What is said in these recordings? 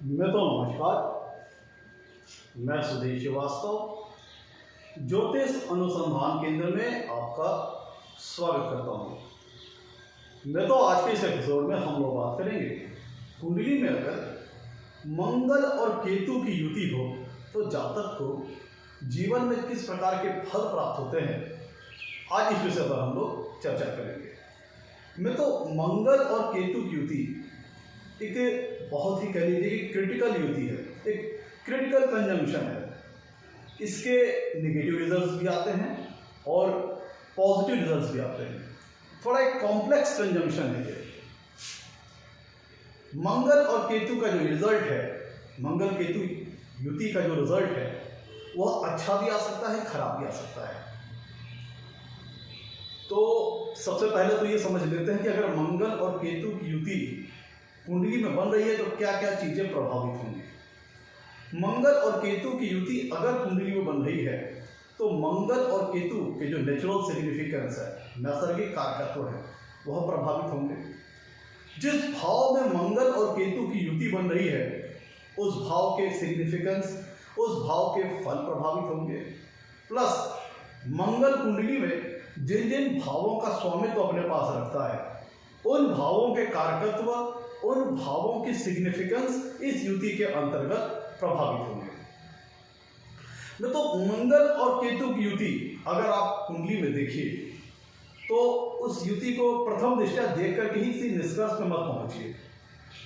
नमस्कार। मैं सुधीर श्रीवास्तव ज्योतिष अनुसंधान केंद्र में आपका स्वागत करता हूँ। आज के इस एपिसोड में हम लोग बात करेंगे कुंडली में अगर मंगल और केतु की युति हो तो जातक को जीवन में किस प्रकार के फल प्राप्त होते हैं, आज इस विषय पर हम लोग चर्चा करेंगे। मंगल और केतु की युति एक बहुत ही कह लीजिए कि क्रिटिकल युति है, एक क्रिटिकल कंजंक्शन है। इसके नेगेटिव रिजल्ट्स भी आते हैं और पॉजिटिव रिजल्ट्स भी आते हैं। थोड़ा एक कॉम्प्लेक्स कंजंक्शन है ये। मंगल और केतु का जो रिजल्ट है, मंगल केतु युति का जो रिजल्ट है वह अच्छा भी आ सकता है, खराब भी आ सकता है। तो सबसे पहले तो ये समझ लेते हैं कि अगर मंगल और केतु की युति कुंडली में बन रही है तो क्या क्या चीजें प्रभावित होंगी। मंगल और केतु की युति अगर कुंडली में बन रही है तो मंगल और केतु के जो नेचुरल सिग्निफिकेंस है, नैसर्गिक कारकत्व है, वह प्रभावित होंगे। जिस भाव में मंगल और केतु की युति बन रही है उस भाव के सिग्निफिकेंस, उस भाव के फल प्रभावित होंगे। प्लस मंगल कुंडली में जिन जिन भावों का स्वामित्व अपने पास रखता है उन भावों के कारकत्व, उन भावों की सिग्निफिकेंस इस युति के अंतर्गत प्रभावित होंगे। मंगल और केतु की युति अगर आप कुंडली में देखिए तो उस युति को प्रथम दृष्टया देख कर कहीं किसी निष्कर्ष में मत पहुंचिए।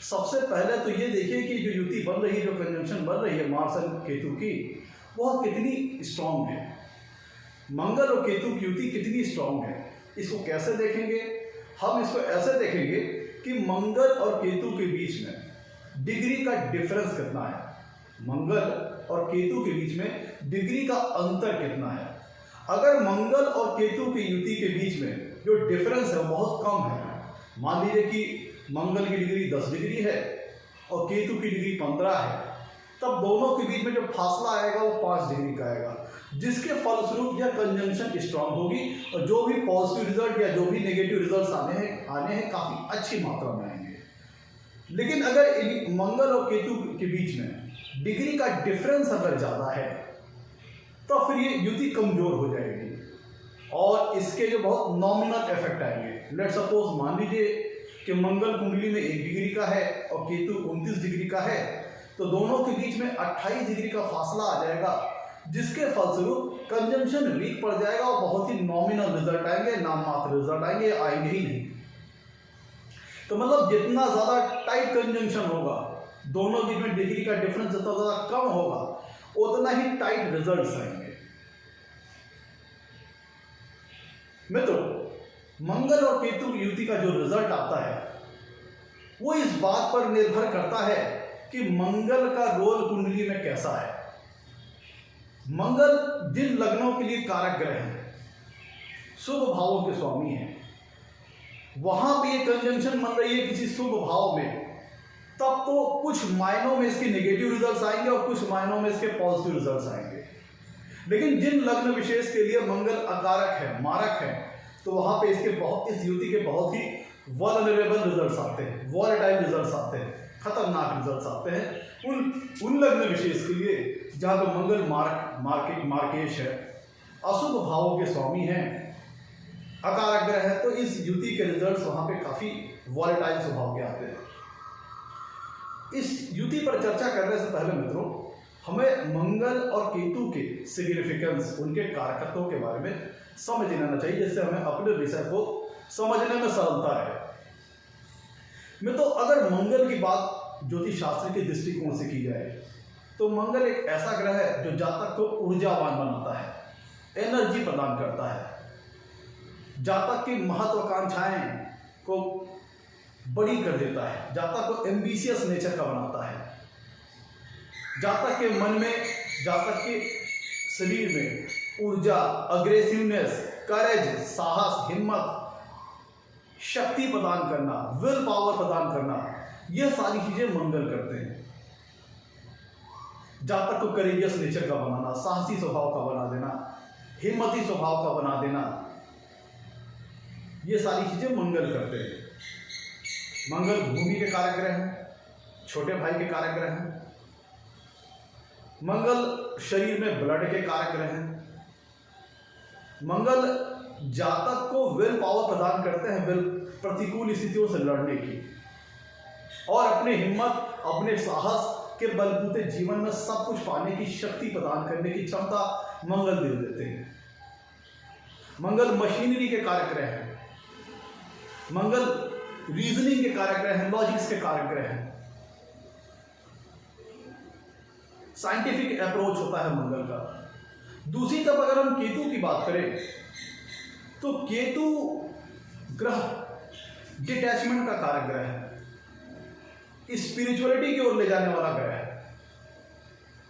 सबसे पहले तो ये देखिए कि जो युति बन रही है, जो कंजंक्शन बन रही है मार्स और केतु की, वह कितनी स्ट्रांग है। मंगल और केतु की युति कितनी स्ट्रांग है। इसको कैसे देखेंगे? हम इसको ऐसे देखेंगे कि मंगल और केतु के बीच में डिग्री का डिफरेंस कितना है। मंगल और केतु के बीच में डिग्री का अंतर कितना है। अगर मंगल और केतु की युति के बीच में जो डिफरेंस है वो बहुत कम है, मान लीजिए कि मंगल की डिग्री 10 डिग्री है और केतु की डिग्री 15 है, तब दोनों के बीच में जो फासला आएगा वो 5 डिग्री का आएगा, जिसके फलस्वरूप यह कंजंक्शन स्ट्रांग होगी और जो भी पॉजिटिव रिजल्ट या जो भी नेगेटिव रिजल्ट्स आने हैं काफी अच्छी मात्रा में आएंगे। लेकिन अगर मंगल और केतु के बीच में डिग्री का डिफरेंस अगर ज्यादा है तो फिर ये युति कमजोर हो जाएगी और इसके जो बहुत नॉमिनल इफेक्ट आएंगे। लेट सपोज मान लीजिए कि मंगल कुंडली में 1 डिग्री का है और केतु 29 डिग्री का है, तो दोनों के बीच में 28 डिग्री का फासला आ जाएगा, जिसके फलस्वरूप कंजंक्शन वीक पड़ जाएगा और बहुत ही नॉमिनल रिजल्ट आएंगे, नाम मात्र रिजल्ट आएंगे ही नहीं। तो जितना ज्यादा टाइट कंजंक्शन होगा, दोनों बीच में डिग्री का डिफरेंस जितना ज्यादा कम होगा उतना ही टाइट रिजल्ट्स आएंगे। मंगल और केतु की युति का जो रिजल्ट आता है वो इस बात पर निर्भर करता है कि मंगल का रोल कुंडली में कैसा है। मंगल जिन लग्नों के लिए कारक ग्रह हैं, शुभ भावों के स्वामी हैं, वहां पे ये कंजंक्शन बन रही है किसी शुभ भाव में, तब तो कुछ मायनों में इसके नेगेटिव रिजल्ट्स आएंगे और कुछ मायनों में इसके पॉजिटिव रिजल्ट्स आएंगे। लेकिन जिन लग्न विशेष के लिए मंगल अकारक है, मारक है, तो वहां पे इस युति के बहुत ही वल्नरेबल रिजल्ट्स आते हैं, वॉलेटाइल रिजल्ट्स आते हैं, खतरनाक रिजल्ट्स आते हैं उन लग्न विशेष के लिए जहां पर मंगल मार्केश है, अशुभ भावों के स्वामी हैं, अकारक ग्रह है, तो इस युति के रिजल्ट्स वहां पे काफी वॉलेटाइल स्वभाव के आते हैं। इस युति पर चर्चा करने से पहले हमें मंगल और केतु के सिग्निफिकेंस, उनके कारकत्वों के बारे में समझ लेना चाहिए, जिससे हमें अपने विषय को समझने में सरलता है। अगर मंगल की बात ज्योतिष शास्त्र के दृष्टिकोण से की जाए तो मंगल एक ऐसा ग्रह है जो जातक को ऊर्जावान बनाता है, एनर्जी प्रदान करता है, जातक की महत्वाकांक्षाएं को बड़ी कर देता है, जातक को एम्बिशियस नेचर का बनाता है, जातक के मन में, जातक के शरीर में ऊर्जा, अग्रेसिवनेस, करेज, साहस, हिम्मत, शक्ति प्रदान करना, विल पावर प्रदान करना, यह सारी चीजें मंगल करते हैं। जातक को करेजियस नेचर का बनाना, साहसी स्वभाव का बना देना, हिम्मती स्वभाव का बना देना, ये सारी चीजें मंगल करते हैं। मंगल भूमि के कारक ग्रह है, छोटे भाई के कारक ग्रह हैं। मंगल शरीर में ब्लड के कारक ग्रह हैं। मंगल जातक को विल पावर प्रदान करते हैं, विल प्रतिकूल स्थितियों से लड़ने की, और अपने हिम्मत, अपने साहस के बलबूते जीवन में सब कुछ पाने की शक्ति प्रदान करने की क्षमता मंगल दे देते हैं। मंगल मशीनरी के कारक ग्रह हैं। मंगल रीजनिंग के कारक ग्रह हैं, लॉजिक्स के कारक ग्रह हैं। साइंटिफिक अप्रोच होता है मंगल का। दूसरी तरफ अगर हम केतु की बात करें तो केतु ग्रह डिटैचमेंट का कारक ग्रह है, स्पिरिचुअलिटी की ओर ले जाने वाला ग्रह है।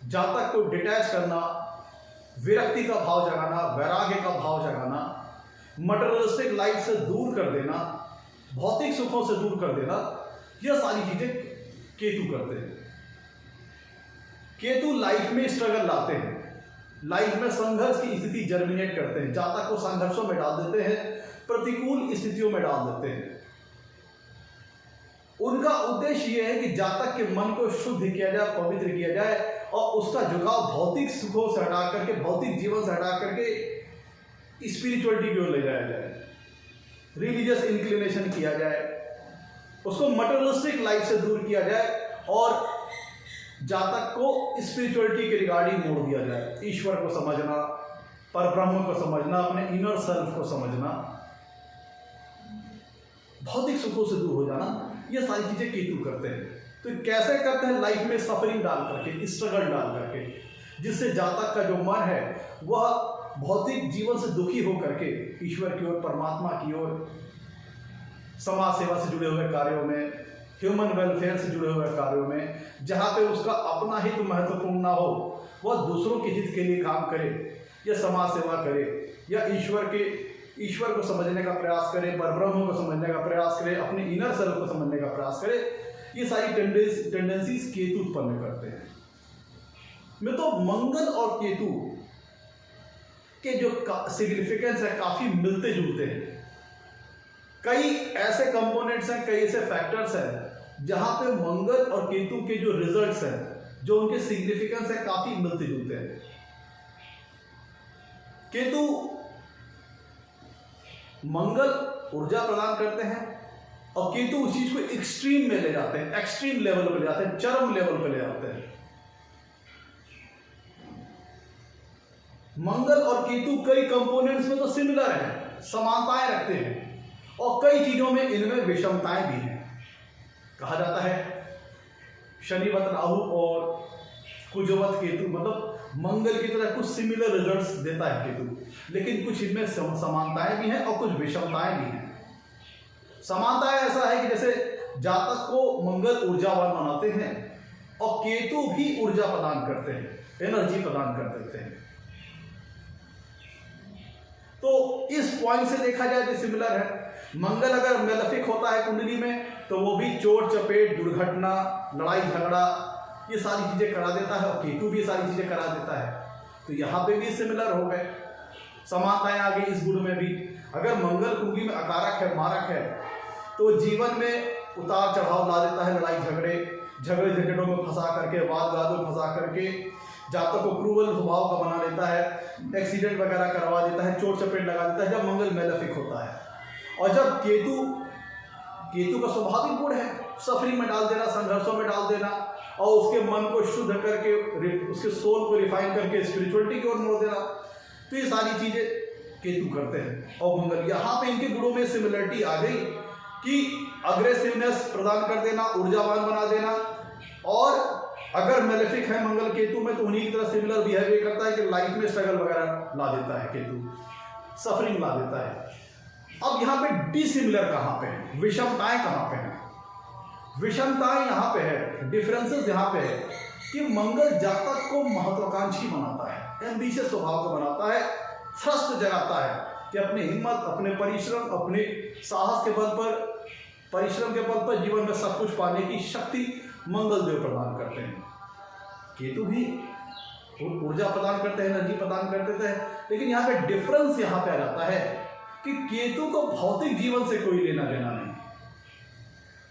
जातक को डिटैच करना, विरक्ति का भाव जगाना, वैराग्य का भाव जगाना, मटेरियलिस्टिक लाइफ से दूर कर देना, भौतिक सुखों से दूर कर देना, यह सारी चीजें केतु करते हैं। केतु लाइफ में स्ट्रगल लाते हैं, लाइफ में संघर्ष की स्थिति जर्मिनेट करते हैं, जातक को संघर्षों में डाल देते हैं, प्रतिकूल स्थितियों में डाल देते हैं। उनका उद्देश्य यह है कि जातक के मन को शुद्ध किया जाए, पवित्र किया जाए, और उसका झुकाव भौतिक सुखों से हटा करके, भौतिक जीवन से हटा करके स्पिरिचुअलिटी की ओर ले जाया जाए, रिलीजियस इंक्लिनेशन किया जाए, उसको मटेरियलिस्टिक लाइफ से दूर किया जाए और जातक को स्पिरिचुअलिटी के रिगार्डिंग मोड़ दिया जाए। ईश्वर को समझना, परब्रह्म को समझना, अपने इनर सेल्फ को समझना, भौतिक सुखों से दूर हो जाना, ये सारी चीजें केतु करते हैं। तो कैसे करते हैं? लाइफ में सफरिंग डाल करके, स्ट्रगल डाल करके, जिससे जातक का जो मन है वह भौतिक जीवन से दुखी होकर के ईश्वर की ओर, परमात्मा की ओर, समाज सेवा से जुड़े हुए कार्यों में, ह्यूमन वेलफेयर से जुड़े हुए कार्यों में, जहाँ पे उसका अपना हित महत्वपूर्ण ना हो, वह दूसरों के हित के लिए काम करे, या समाज सेवा करे, या ईश्वर को समझने का प्रयास करे, परब्रह्म को समझने का प्रयास करे, अपने इनर सेल्फ को समझने का प्रयास करे, ये सारी टेंडेंसीज केतु उत्पन्न करते हैं। मैं तो मंगल और केतु के जो सिग्निफिकेंस है काफी मिलते जुलते हैं। कई ऐसे कंपोनेंट्स हैं, कई ऐसे फैक्टर्स हैं जहां पे मंगल और केतु के जो रिजल्ट्स हैं, जो उनके सिग्निफिकेंस है, काफी मिलते जुलते हैं। केतु मंगल ऊर्जा प्रदान करते हैं और केतु उस चीज को एक्सट्रीम में ले जाते हैं, एक्सट्रीम लेवल पे ले जाते हैं, चरम लेवल पे ले जाते हैं। मंगल और केतु कई कंपोनेंट्स में तो सिमिलर हैं, समानताएं रखते हैं, और कई चीजों में इनमें विषमताएं भी हैं। कहा जाता है शनिवत राहु और कुजवत केतु, मतलब मंगल की तरह कुछ सिमिलर रिजल्ट्स देता है केतु, लेकिन कुछ इनमें समानताएं भी हैं और कुछ विषमताएं भी हैं। समानताएं ऐसा है कि जैसे जातक को मंगल ऊर्जावान बनाते हैं और केतु भी ऊर्जा प्रदान करते हैं, एनर्जी प्रदान कर देते हैं। तो इस पॉइंट से देखा जाए तो सिमिलर है। मंगल अगर मेलेफिक होता है कुंडली में तो वो भी चोट चपेट, दुर्घटना, लड़ाई झगड़ा, ये सारी चीजें करा देता है, और केतु भी सारी चीजें करा देता है। तो यहाँ पे भी सिमिलर हो गए, समानताएं आ गई इस गुण में भी। अगर मंगल कुंडली में अकारक है, मारक है, तो जीवन में उतार चढ़ाव ला देता है, लड़ाई झगड़ों में फंसा करके, वाद विवादों में फंसा करके, जातक को क्रूवल स्वभाव का बना देता है, एक्सीडेंट वगैरह करवा देता है, चोट चपेट लगा देता है जब मंगल मेलेफिक होता है। और जब केतु का स्वाभाविक गुण है सफरिंग में डाल देना, संघर्षों में डाल देना, और उसके मन को शुद्ध करके, उसके सोल को रिफाइन करके स्पिरिचुअलिटी की ओर मोड़ देना, तो ये सारी चीजें केतु करते हैं। और मंगल, यहाँ पे इनके गुणों में सिमिलरिटी आ गई कि अग्रेसिवनेस प्रदान कर देना, ऊर्जावान बना देना, और अगर मेलेफिक है मंगल केतु में तो उन्हीं की तरह सिमिलर बिहेवियर करता है कि लाइफ में स्ट्रगल वगैरह ला देता है, केतु सफरिंग ला देता है। अब यहाँ पे डिसिमिलर कहाँ पे है, विषमताएं कहाँ पे हैं? विषमताएं यहाँ पे है, डिफरेंसेस यहाँ पे है कि मंगल जातक को महत्वाकांक्षी बनाता है, एम्बिशियस स्वभाव को बनाता है, थ्रस्ट जगाता है कि अपनी हिम्मत, अपने परिश्रम, अपने साहस के बल पर, परिश्रम के बल पर जीवन में सब कुछ पाने की शक्ति मंगल देव प्रदान करते हैं। केतु भी ऊर्जा प्रदान करते हैं, एनर्जी प्रदान करते हैं, लेकिन यहाँ पे डिफरेंस यहाँ पे आ जाता है कि केतु को भौतिक जीवन से कोई लेना देना नहीं,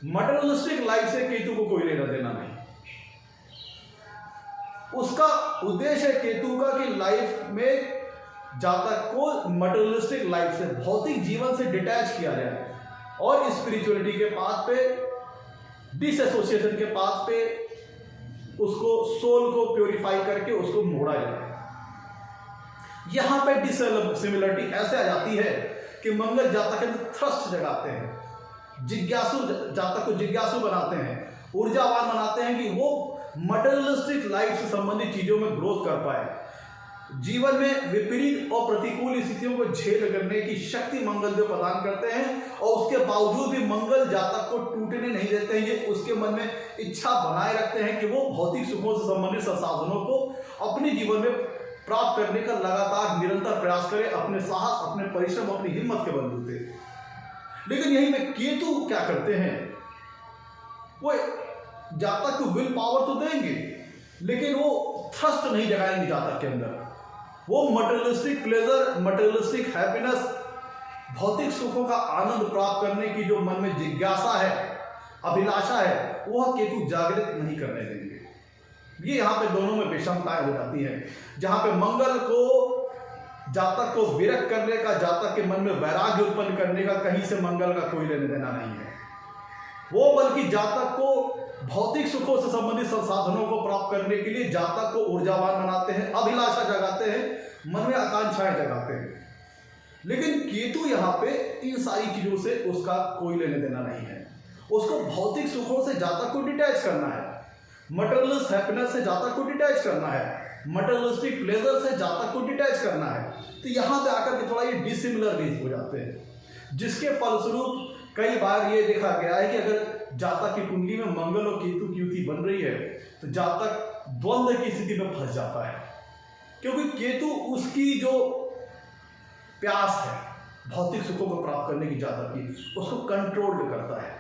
मटेरियलिस्टिक लाइफ से केतु को कोई लेना देना नहीं। उसका उद्देश्य है केतु का कि लाइफ में जातक को मटेरियलिस्टिक लाइफ से, भौतिक जीवन से डिटैच किया जाए और स्पिरिचुअलिटी के पाथ पे, डिसएसोसिएशन के पाथ पे उसको, सोल को प्योरीफाई करके उसको मोड़ा जाए। यहां पे डिसिमिलरिटी ऐसे आ जाती है कि मंगल जातक के अंदर थ्रस्ट जगाते हैं, जिज्ञासु, जातक को जिज्ञासु बनाते हैं, ऊर्जावान बनाते हैं कि वो मटेरियलिस्टिक लाइफ से संबंधित चीजों में ग्रोथ कर पाए। जीवन में विपरीत और प्रतिकूल स्थितियों को झेल करने की शक्ति मंगल जो प्रदान करते हैं, और उसके बावजूद भी मंगल जातक को टूटने नहीं देते हैं। ये उसके मन में इच्छा बनाए रखते हैं कि वो भौतिक सुखों से संबंधित संसाधनों को अपने जीवन में प्राप्त करने का लगातार निरंतर प्रयास करे, अपने साहस, अपने परिश्रम, अपनी हिम्मत के बलबूते। लेकिन यही में केतु क्या करते हैं, वो जातक को विल पावर तो देंगे, लेकिन वो थ्रस्ट नहीं जगाएंगे जातक के अंदर। वो मटेरियलिस्टिक प्लेजर, मटेरियलिस्टिक हैप्पीनेस, भौतिक सुखों का आनंद प्राप्त करने की जो मन में जिज्ञासा है, अभिलाषा है, वह केतु जागृत नहीं करने देंगे। ये यहाँ पे दोनों में विषमताएं हो जाती हैं, जहां पे मंगल को, जातक को विरक्त करने का, जातक के मन में वैराग्य उत्पन्न करने का कहीं से मंगल का कोई लेने देना नहीं है। वो बल्कि जातक को भौतिक सुखों से संबंधित संसाधनों को प्राप्त करने के लिए जातक को ऊर्जावान बनाते हैं, अभिलाषा जगाते हैं, मन में आकांक्षाएं जगाते हैं। लेकिन केतु यहाँ पे इन सारी चीजों से उसका कोई लेने देना नहीं है। उसको भौतिक सुखों से जातक को डिटैच करना है, मटेरियलिस्ट हैप्पीनेस से जातक को डिटैच करना है, मटेरियलिस्टिक प्लेजर से जातक को डिटैच करना है। तो यहाँ पे आकर के थोड़ा ये डिसिमिलर बेस हो जाते हैं, जिसके फलस्वरूप कई बार ये देखा गया है कि अगर जातक की कुंडली में मंगल और केतु की युति बन रही है तो जातक द्वंद्व की स्थिति में फंस जाता है, क्योंकि केतु उसकी जो प्यास है भौतिक सुखों को प्राप्त करने की जातक की, उसको कंट्रोल करता है,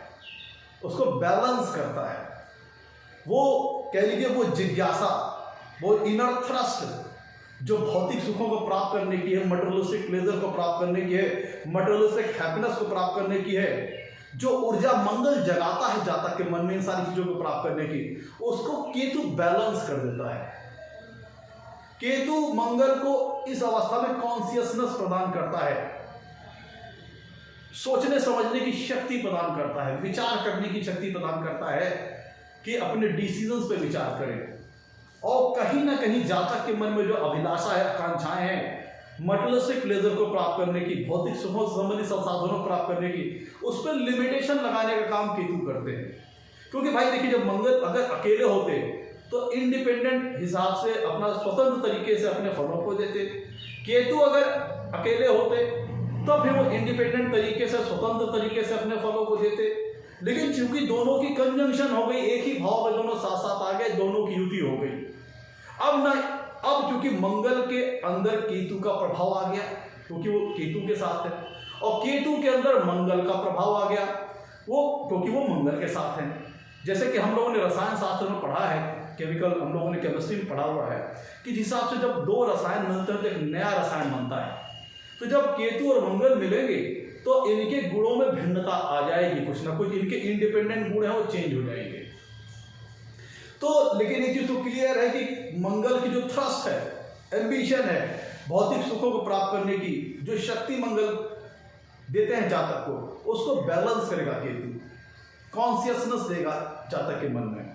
उसको बैलेंस करता है। वो कह लीजिए वो जिज्ञासा, वो इनर थ्रस्ट जो भौतिक सुखों को प्राप्त करने की है, मटेरियलिस्टिक प्लेजर को प्राप्त करने की है, मटेरियलिस्टिक हैप्पीनेस को प्राप्त करने की है, जो ऊर्जा मंगल जगाता है जातक के मन में इन सारी चीजों को प्राप्त करने की, उसको केतु बैलेंस कर देता है। केतु मंगल को इस अवस्था में कॉन्शियसनेस प्रदान करता है, सोचने समझने की शक्ति प्रदान करता है, विचार करने की शक्ति प्रदान करता है कि अपने डिसीजंस पे विचार करें। और कहीं ना कहीं जातक के मन में जो अभिलाषा है, आकांक्षाएं हैं, मटेरियलिस्टिक प्लेजर को प्राप्त करने की, भौतिक सुखों से संबंधित संसाधनों को प्राप्त करने की, उस पर लिमिटेशन लगाने का काम केतु करते हैं। क्योंकि भाई देखिए, जब मंगल अगर अकेले होते तो इंडिपेंडेंट हिसाब से, अपना स्वतंत्र तरीके से अपने फलों को देते। केतु अगर अकेले होते तो फिर वो इंडिपेंडेंट तरीके से, स्वतंत्र तरीके से अपने फलों को देते। लेकिन चूंकि दोनों की कंजंक्शन हो गई, एक ही भाव में दोनों साथ साथ आ गए, दोनों की युति हो गई। अब चूंकि मंगल के अंदर केतु का प्रभाव आ गया, क्योंकि वो केतु के साथ है, और केतु के अंदर मंगल का प्रभाव आ गया, वो क्योंकि वो मंगल के साथ है। जैसे कि हम लोगों ने रसायन शास्त्र में पढ़ा है, केमिकल, हम लोगों ने केमिस्ट्री में पढ़ा हुआ है कि जिस हिसाब से जब दो रसायन मिलते हैं तो एक नया रसायन बनता है। तो जब केतु और मंगल मिलेंगे तो इनके गुणों में भिन्नता आ जाएगी, कुछ ना कुछ इनके इंडिपेंडेंट गुण हैं वो चेंज हो जाएंगे। तो लेकिन एक चीज तो क्लियर है कि मंगल की जो थ्रस्ट है, एम्बिशन है, भौतिक सुखों को प्राप्त करने की जो शक्ति मंगल देते हैं जातक को, उसको बैलेंस करेगा केतु, कॉन्शियसनेस देगा जातक के मन में।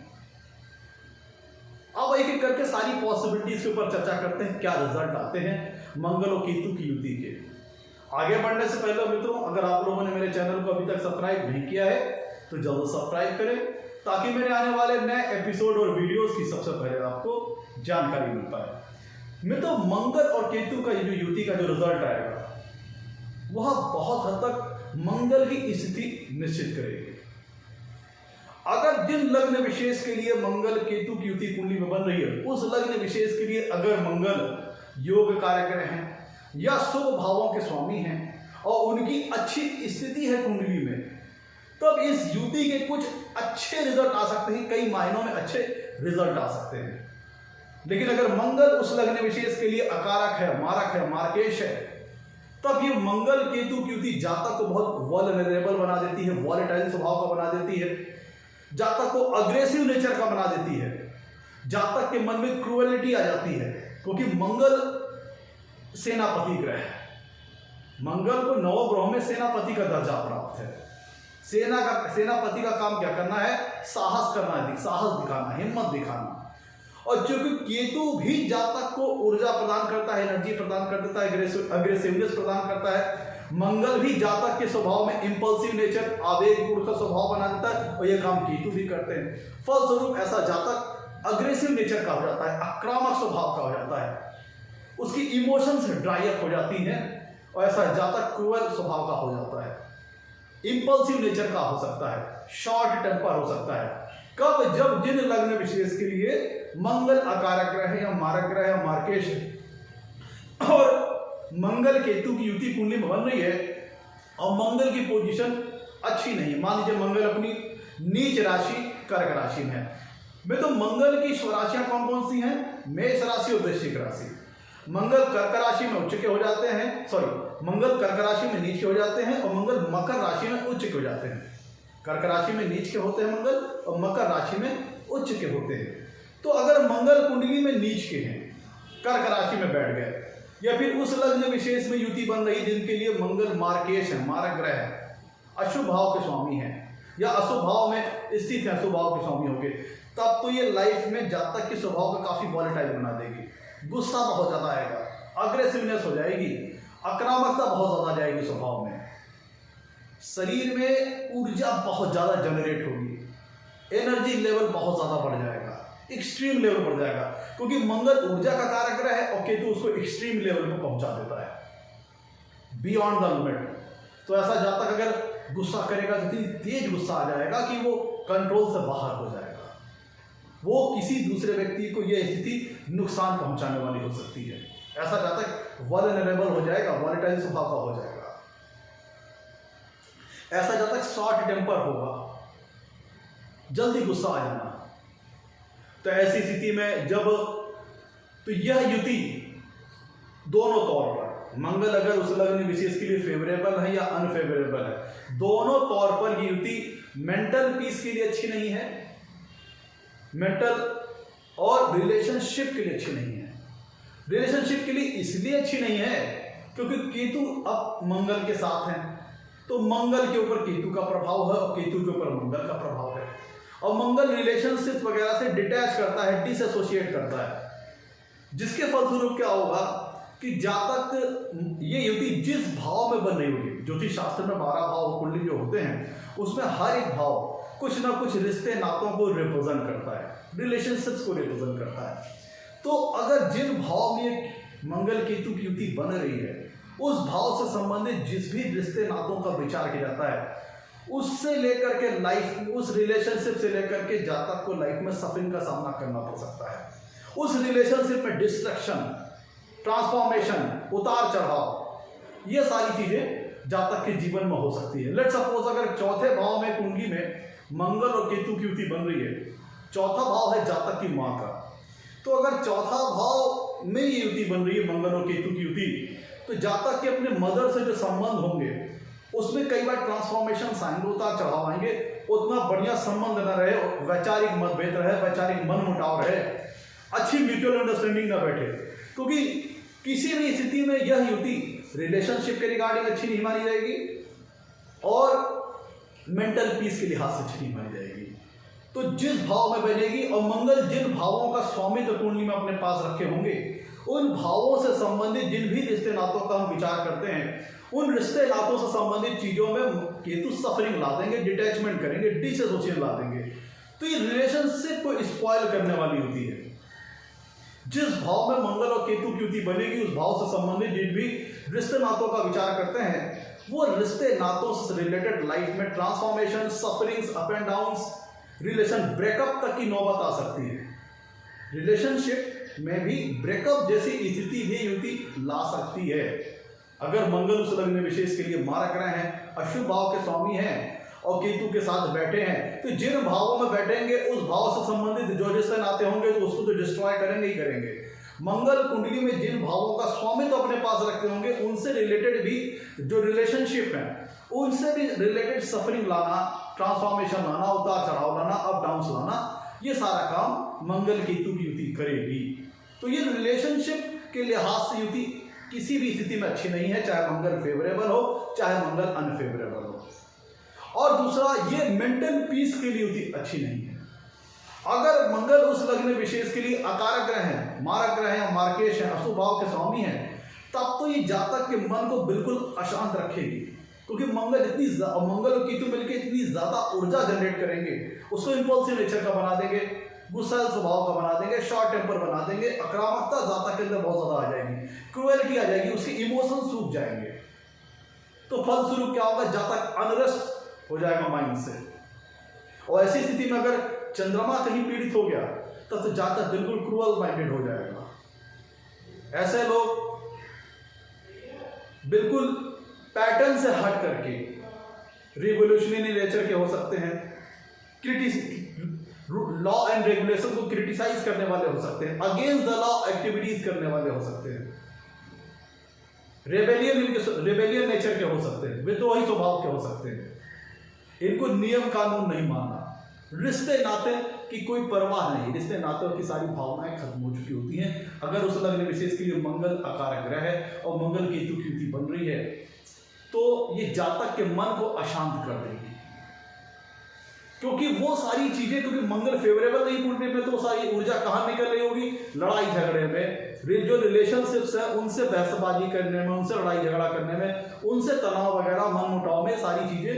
अब एक एक करके सारी पॉसिबिलिटीज के ऊपर चर्चा करते हैं, क्या रिजल्ट आते हैं मंगल और केतु की युति के। आगे बढ़ने से पहले मित्रों, अगर आप लोगों ने मेरे चैनल को अभी तक सब्सक्राइब नहीं किया है तो जल्द सब्सक्राइब करें, ताकि मेरे आने वाले नए एपिसोड और वीडियोस की सबसे पहले आपको जानकारी मिल पाए। मित्रों, मंगल और केतु का जो युति का जो रिजल्ट आएगा वह बहुत हद तक मंगल की स्थिति निश्चित करेगी। अगर जिन लग्न विशेष के लिए मंगल केतु की युति कुंडली में बन रही है, उस लग्न विशेष के लिए अगर मंगल योग कारक हैं या शुभ भावों के स्वामी हैं और उनकी अच्छी स्थिति है कुंडली में, तब इस युति के कुछ अच्छे रिजल्ट आ सकते हैं, कई मायनों में अच्छे रिजल्ट आ सकते हैं। लेकिन अगर मंगल उस लग्न विशेष के लिए अकारक है, मारक है, मार्केश है, तब ये मंगल केतु की युति जातक को बहुत वल्नरेबल बना देती है, वॉलेटाइल स्वभाव का बना देती है, जातक को अग्रेसिव नेचर का बना देती है, जातक के मन में क्रूएलिटी आ जाती है, क्योंकि मंगल सेनापति ग्रह है। मंगल को नवग्रहों में सेनापति का दर्जा प्राप्त है। सेनापति का काम क्या करना है? साहस करना, साहस दिखाना, हिम्मत दिखाना। और चूंकि केतु भी जातक को ऊर्जा प्रदान करता है, एनर्जी प्रदान कर देता है, अग्रेसिवनेस प्रदान करता है। मंगल भी जातक के स्वभाव में इंपल्सिव नेचर, आवेगपूर्ण का स्वभाव बना देता है, और यह काम केतु भी करते हैं। फलस्वरूप ऐसा जातक अग्रेसिव नेचर का हो जाता है, आक्रामक स्वभाव का हो जाता है, उसकी इमोशंस ड्राई अप हो जाती हैं, और ऐसा जातक क्रूअल स्वभाव का हो जाता है, इंपल्सिव नेचर का हो सकता है, शॉर्ट टेम्पर हो सकता है। कब? जब जिन लग्न विशेष के लिए मंगल अकारक ग्रह है या मारक ग्रह है, मार्केश है, और मंगल केतु की युति कुंडली में बन रही है और मंगल की पोजीशन अच्छी नहीं है। मान लीजिए मंगल अपनी नीच राशि कर्क राशि में है। मैं तो मंगल की स्वराशियां कौन कौन सी हैं? मेष राशि और वृश्चिक राशि। मंगल कर्क राशि में उच्च के हो जाते हैं, मंगल कर्क राशि में नीच के हो जाते हैं, और मंगल मकर राशि में उच्च के हो जाते हैं। कर्क राशि में नीच के होते हैं मंगल, और मकर राशि में उच्च के होते हैं। तो अगर मंगल कुंडली में नीच के हैं, कर्क राशि में बैठ गए, या फिर उस लग्न विशेष में युति बन रही जिनके लिए मंगल मार्केश है, मारक ग्रह है, अशुभ भाव के स्वामी है, या अशुभ भाव में स्थित है, अशुभ भाव के स्वामी होंगे, तब तो ये लाइफ में जातक के स्वभाव को काफी वॉलेटाइल बना देगी। गुस्सा बहुत ज्यादा आएगा, अग्रेसिवनेस हो जाएगी, आक्रामकता बहुत ज्यादा जाएगी स्वभाव में, शरीर में ऊर्जा बहुत ज्यादा जनरेट होगी, एनर्जी लेवल बहुत ज्यादा बढ़ जाएगा, एक्सट्रीम लेवल बढ़ जाएगा, क्योंकि मंगल ऊर्जा का कारक ग्रह है और केतु उसको एक्सट्रीम लेवल पर पहुंचा देता है, बियॉन्ड द लिमिट। तो ऐसा जातक अगर गुस्सा करेगा तो इतनी तेज गुस्सा आ जाएगा कि वो कंट्रोल से बाहर हो जाएगा, वो किसी दूसरे व्यक्ति को यह स्थिति नुकसान पहुंचाने वाली हो सकती है। ऐसा जातक वल्नरेबल हो जाएगा, वॉलेटाइल स्वभाव का हो जाएगा। ऐसा जातक शॉर्ट टेम्पर होगा, जल्दी गुस्सा आ जाना। तो ऐसी स्थिति में जब तो यह युति दोनों तौर पर, मंगल अगर उस लग्न विशेष के लिए फेवरेबल है या अनफेवरेबल है, दोनों तौर पर ये युति मेंटल पीस के लिए अच्छी नहीं है, मेंटल और रिलेशनशिप के लिए अच्छी नहीं है। रिलेशनशिप के लिए इसलिए अच्छी नहीं है क्योंकि केतु अब मंगल के साथ है, तो मंगल के ऊपर केतु का प्रभाव है और केतु के ऊपर मंगल का प्रभाव है, और मंगल रिलेशनशिप वगैरह से डिटैच करता है, डिसएसोसिएट करता है, जिसके फलस्वरूप क्या होगा कि जातक ये युति जिस भाव में बन रही होगी, ज्योतिष शास्त्र में 12 भाव कुंडली जो होते हैं उसमें हर एक भाव कुछ ना कुछ रिश्ते नातों को रिप्रेजेंट करता है, रिलेशनशिप्स को रिप्रेजेंट करता है। तो अगर जिन भाव में मंगल केतु की युति बन रही है, उस भाव से संबंधित जिस भी रिश्ते नातों का विचार किया जाता है, उससे लेकर के लाइफ, उस रिलेशनशिप से लेकर के जातक को लाइफ में सफरिंग का सामना करना पड़ सकता है। उस रिलेशनशिप में डिस्ट्रक्शन, ट्रांसफॉर्मेशन, उतार चढ़ाव, ये सारी चीजें जातक के जीवन में हो सकती है। लेट्स सपोज अगर चौथे भाव में कुंडली में मंगल और केतु की युति बन रही है, चौथा भाव है जातक की मां का, तो अगर चौथा भाव में ये युति बन रही है मंगल और केतु की युति, तो जातक के अपने मदर से जो संबंध होंगे उसमें कई बार ट्रांसफॉर्मेशन आएंगे, उतार चढ़ाव आएंगे, उतना बढ़िया संबंध न रहे, वैचारिक मतभेद रहे, वैचारिक मनमुटाव रहे, अच्छी म्यूचुअल अंडरस्टैंडिंग ना बैठे, क्योंकि किसी भी स्थिति में यह युति रिलेशनशिप के रिगार्डिंग अच्छी नहीं मानी जाएगी और मेंटल पीस के लिहाज से अच्छी नहीं मानी जाएगी। तो जिस भाव में बनेगी और मंगल जिन भावों का स्वामित्व कुंडली में अपने पास रखे होंगे, उन भावों से संबंधित जिन भी रिश्ते नातों का हम विचार करते हैं, उन रिश्ते नातों से संबंधित चीजों में केतु सफरिंग ला देंगे, डिटैचमेंट करेंगे, डिसएसोसिएशन ला देंगे। तो ये रिलेशनशिप को स्पॉइल करने वाली होती है। जिस भाव में मंगल और केतु की युति बनेगी, उस भाव से संबंधित जिन भी रिश्ते नातों का विचार करते हैं, वो रिश्ते नातों से रिलेटेड लाइफ में transformation, sufferings, up and downs, relation breakup तक की नौबत आ सकती है। रिलेशनशिप में भी ब्रेकअप जैसी स्थिति भी युति ला सकती है। अगर मंगल उस लग्न विशेष के लिए मारक ग्रह हैं, अशुभ भाव के स्वामी हैं और केतु के साथ बैठे हैं, तो जिन भावों में बैठेंगे उस भाव से संबंधित जो रिश्ते नाते होंगे तो उसको तो डिस्ट्रॉय करेंगे ही करेंगे। मंगल कुंडली में जिन भावों का स्वामित्व अपने पास रखते होंगे उनसे रिलेटेड भी जो रिलेशनशिप है उनसे भी रिलेटेड सफरिंग लाना, ट्रांसफॉर्मेशन लाना, उतार चढ़ाव लाना, अप डाउन्स लाना, ये सारा काम मंगल केतु की युति करेगी। तो ये रिलेशनशिप के लिहाज से युति किसी भी स्थिति में अच्छी नहीं है, चाहे मंगल फेवरेबल हो चाहे मंगल अनफेवरेबल हो। और दूसरा, ये मेंटल पीस के लिए युति अच्छी नहीं है। अगर मंगल उस लग्न विशेष के लिए अकारक ग्रह है, मारक ग्रह है, मार्केश है, अशुभ भाव के स्वामी है, तब तो ये जातक के मन को बिल्कुल अशांत रखेगी, क्योंकि मंगल और केतु मिलकर इतनी ज्यादा ऊर्जा जनरेट करेंगे, उसको इंपल्सिव नेचर का बना देंगे, गुस्सैल स्वभाव का बना देंगे, शॉर्ट टेम्पर बना देंगे, आक्रामकता जातक के अंदर बहुत ज्यादा आ जाएगी, क्रूएलिटी आ जाएगी, उसके इमोशन सूख जाएंगे। तो फलस्वरूप क्या होगा, जातक अनरेस्ट हो जाएगा माइंड से। और ऐसी स्थिति में अगर चंद्रमा कहीं पीड़ित हो गया तब तो जातक बिल्कुल क्रूअल माइंडेड हो जाएगा। ऐसे लोग बिल्कुल पैटर्न से हट करके रिवोल्यूशनरी नेचर के हो सकते हैं, लॉ एंड रेगुलेशन को क्रिटिसाइज करने वाले हो सकते हैं, अगेंस्ट द लॉ एक्टिविटीज करने वाले हो सकते हैं, रेबेलियन नेचर के हो सकते हैं, विद्रोही स्वभाव के हो सकते हैं। इनको नियम कानून नहीं मानना, रिश्ते नाते की कोई परवाह नहीं, रिश्ते नाते की सारी भावनाएं खत्म हो चुकी होती हैं। अगर उस लग्न विशेष के लिए मंगल अकारक ग्रह है और मंगल केतु की युति बन रही है तो ये जातक के मन को अशांत कर देगी, क्योंकि वो सारी चीजें, क्योंकि मंगल फेवरेबल नहीं कुंडली में, तो सारी ऊर्जा कहाँ निकल रही होगी, लड़ाई झगड़े में, जो रिलेशनशिप्स है उनसे बहसबाजी करने में, उनसे लड़ाई झगड़ा करने में, उनसे तनाव वगैरह, मन मुटाव में सारी चीजें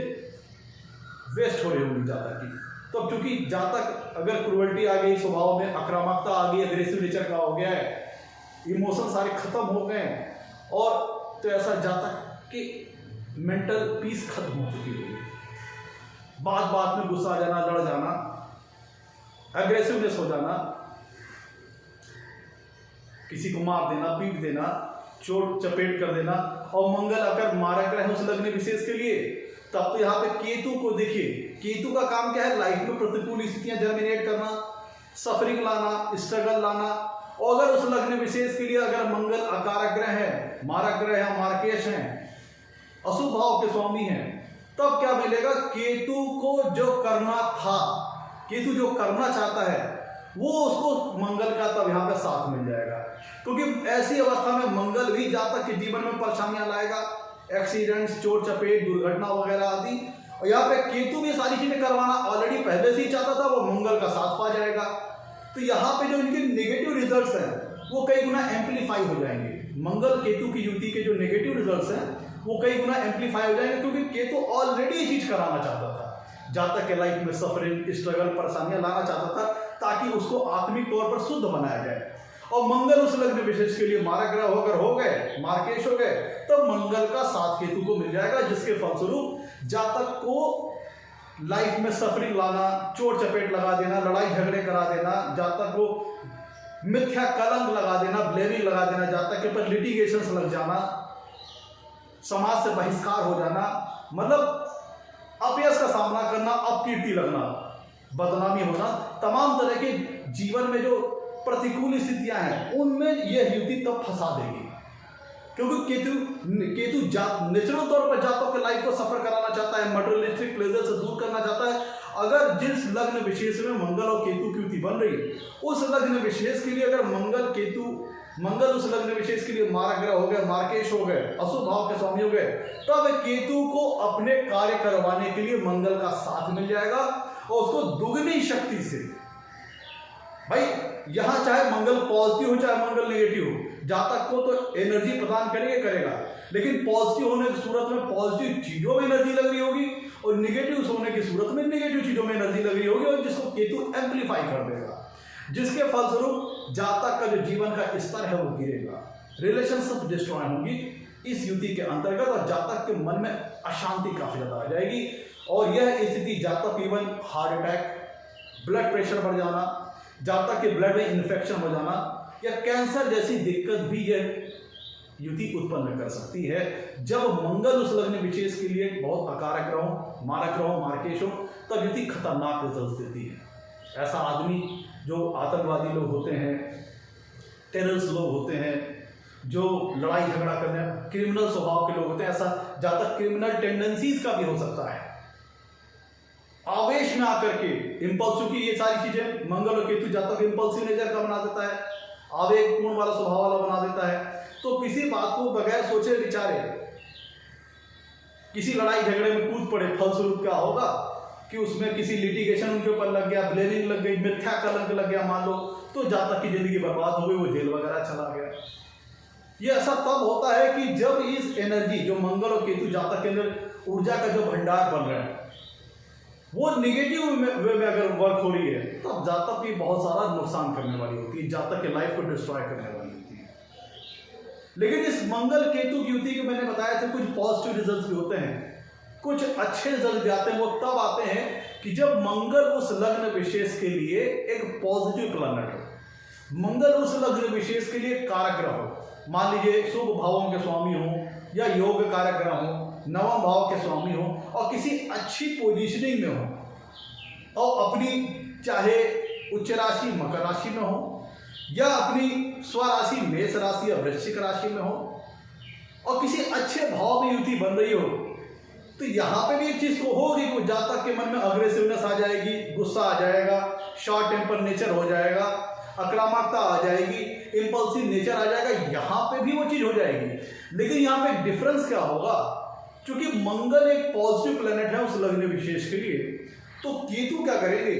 वेस्ट हो रही होंगी जातक की। तो अब चूंकि जातक अगर क्रूअल्टी आ गई, स्वभाव में आक्रामकता आ गई, अग्रेसिव नेचर का हो गया है, इमोशन सारे खत्म हो गए हैं, और तो ऐसा जातक की मेंटल पीस खत्म हो चुकी होगी, बात बात में गुस्सा आ जाना, लड़ जाना, एग्रेसिवनेस हो जाना, किसी को मार देना, पीट देना, चोट चपेट कर देना। और मंगल अगर मारक ग्रह उस लग्न विशेष के लिए, तब तो यहाँ पे केतु को देखिए, केतु का काम क्या है, लाइफ में प्रतिकूल स्थितियां जर्मिनेट करना, सफरिंग लाना, स्ट्रगल लाना। और अगर उस लग्न विशेष के लिए अगर मंगल अकारक ग्रह है, मारक ग्रह है, मार्केश है, अशुभ भाव के स्वामी हैं, तब क्या मिलेगा, केतु को जो करना था, केतु जो करना चाहता है वो उसको मंगल का तब यहाँ पे साथ मिल जाएगा। क्योंकि ऐसी अवस्था में मंगल भी जातक के जीवन में परेशानियां लाएगा, एक्सीडेंट्स, चोट चपेट, दुर्घटना वगैरह आदि। और यहाँ पे केतु भी सारी चीजें करवाना ऑलरेडी पहले से ही चाहता था, वो मंगल का साथ पा जाएगा। तो यहाँ पे जो इनके नेगेटिव रिजल्ट्स हैं वो कई गुना एम्पलीफाई हो जाएंगे। मंगल केतु की युति के जो नेगेटिव रिजल्ट्स हैं वो कई गुना एम्पलीफाई हो जाएंगे, क्योंकि केतु ऑलरेडी ये चीज कराना चाहता था, जातक के लाइफ में सफरिंग, स्ट्रगल, परेशानियां लाना चाहता था, ताकि उसको आत्मिक तौर पर शुद्ध बनाया जाए। और मंगल उस लग्न विशेष के लिए मारक ग्रह होकर हो गए, मार्केश हो गए, तब मंगल का साथ केतु को मिल जाएगा, जिसके फलस्वरूप जातक को लाइफ में सफरिंग लाना, चोट चपेट लगा देना, लड़ाई झगड़े करा देना, जातक को मिथ्या कलंक लगा देना, ब्लेमिंग लगा देना, जातक के ऊपर लिटिगेशंस लग जाना, समाज से बहिष्कार हो जाना, मतलब अपयश का सामना करना, अपकीर्ति लगना, बदनामी होना, तमाम तरह के जीवन में जो प्रतिकूल स्थितियां हैं उनमें यह युति तब फंसा देगी। क्योंकि केतु नेचुरल तौर पर जातकों के लाइफ को सफर कराना चाहता है, मटेरियलिस्टिक प्लेजर से दूर करना चाहता है। अगर जिस लग्न विशेष में मंगल और केतु की युति बन रही है, उस लग्न विशेष के लिए अगर मंगल उस लग्न विशेष के लिए मारक ग्रह हो गए, मार्केश हो गए, अशुभ भाव के स्वामी हो गए, तब केतु को अपने कार्य करवाने के लिए मंगल का साथ मिल जाएगा और उसको दुगनी शक्ति से, भाई यहां चाहे मंगल पॉजिटिव हो चाहे मंगल नेगेटिव हो, जातक को तो एनर्जी प्रदान करेगा, लेकिन पॉजिटिव होने की सूरत में पॉजिटिव चीजों में एनर्जी लग रही होगी और निगेटिव होने की सूरत में निगेटिव चीजों में एनर्जी लग रही होगी, और जिसको केतु एम्पलीफाई कर देगा, जिसके फलस्वरूप जातक का जो जीवन का स्तर है वो गिरेगा, रिलेशनशिप डिस्ट्रॉय होंगी इस युति के अंतर्गत, और जातक के मन में अशांति काफी ज्यादा आ जाएगी। और यह स्थिति जातक even heart attack, blood pressure बढ़ जाना, जातक के ब्लड में इन्फेक्शन हो जाना या कैंसर जैसी दिक्कत भी यह युति उत्पन्न कर सकती है। जब मंगल उस लग्न विशेष के लिए बहुत अकारक रहो, मारक रहो, मार्केश हो, तब युति खतरनाक रिजल्ट देती है। ऐसा आदमी जो आतंकवादी लोग होते हैं, टेरर्स लोग होते हैं, जो लड़ाई झगड़ा करने, क्रिमिनल स्वभाव के लोग होते हैं, ऐसा जहाँ तक क्रिमिनल टेंडेंसीज का भी हो सकता है। आवेश में आकर के इम्पल्स, चूंकि ये सारी चीजें मंगल और केतु जहाँ तक इम्पल्सिव नेचर का बना देता है, आवेगपूर्ण वाला स्वभाव वाला बना देता है, तो किसी बात को बगैर सोचे विचारे किसी लड़ाई झगड़े में कूद पड़े, फलस्वरूप क्या होगा कि उसमें किसी लिटिगेशन उनके ऊपर लग गया, ब्लेमिंग लग गई, मिथ्या कलंक लग गया मान लो, तो जहाँ तक की जिंदगी बर्बाद हो गई, वो जेल वगैरह चला गया। ये ऐसा तब होता है कि जब इस एनर्जी जो मंगल और केतु जहाँ तक के अंदर ऊर्जा का जो भंडार बन रहा है वो निगेटिव वे में अगर वर्क हो रही है, तब जहाँ तक ये बहुत सारा नुकसान करने वाली होती है, जहाँ तक के लाइफ को डिस्ट्रॉय करने वाली होती है। लेकिन इस मंगल केतु की युति के मैंने बताया था कुछ पॉजिटिव रिजल्ट भी होते हैं, कुछ अच्छे रिजल्ट भी आते हैं। वो तब आते हैं कि जब मंगल उस लग्न विशेष के लिए एक पॉजिटिव प्लैनेट हो, मंगल उस लग्न विशेष के लिए कारक ग्रह हो। मान लीजिए शुभ भावों के स्वामी हो या योग कारक ग्रह हो, नवम भाव के स्वामी हो और किसी अच्छी पोजीशनिंग में हो और अपनी चाहे उच्च राशि मकर राशि में हो या अपनी स्वराशि मेष राशि या वृश्चिक राशि में हो और किसी अच्छे भाव में युति बन रही हो, तो यहाँ पे भी एक चीज तो होगी कि जहाँ तक के मन में अग्रेसिवनेस आ जाएगी, गुस्सा आ जाएगा, शॉर्ट टेम्पर नेचर हो जाएगा, आक्रामकता आ जाएगी, इम्पल्सिव नेचर आ जाएगा, यहाँ पे भी वो चीज हो जाएगी। लेकिन यहाँ पे डिफरेंस क्या होगा, क्योंकि मंगल एक पॉजिटिव प्लेनेट है उस लग्न विशेष के लिए, तो केतु क्या करेंगे,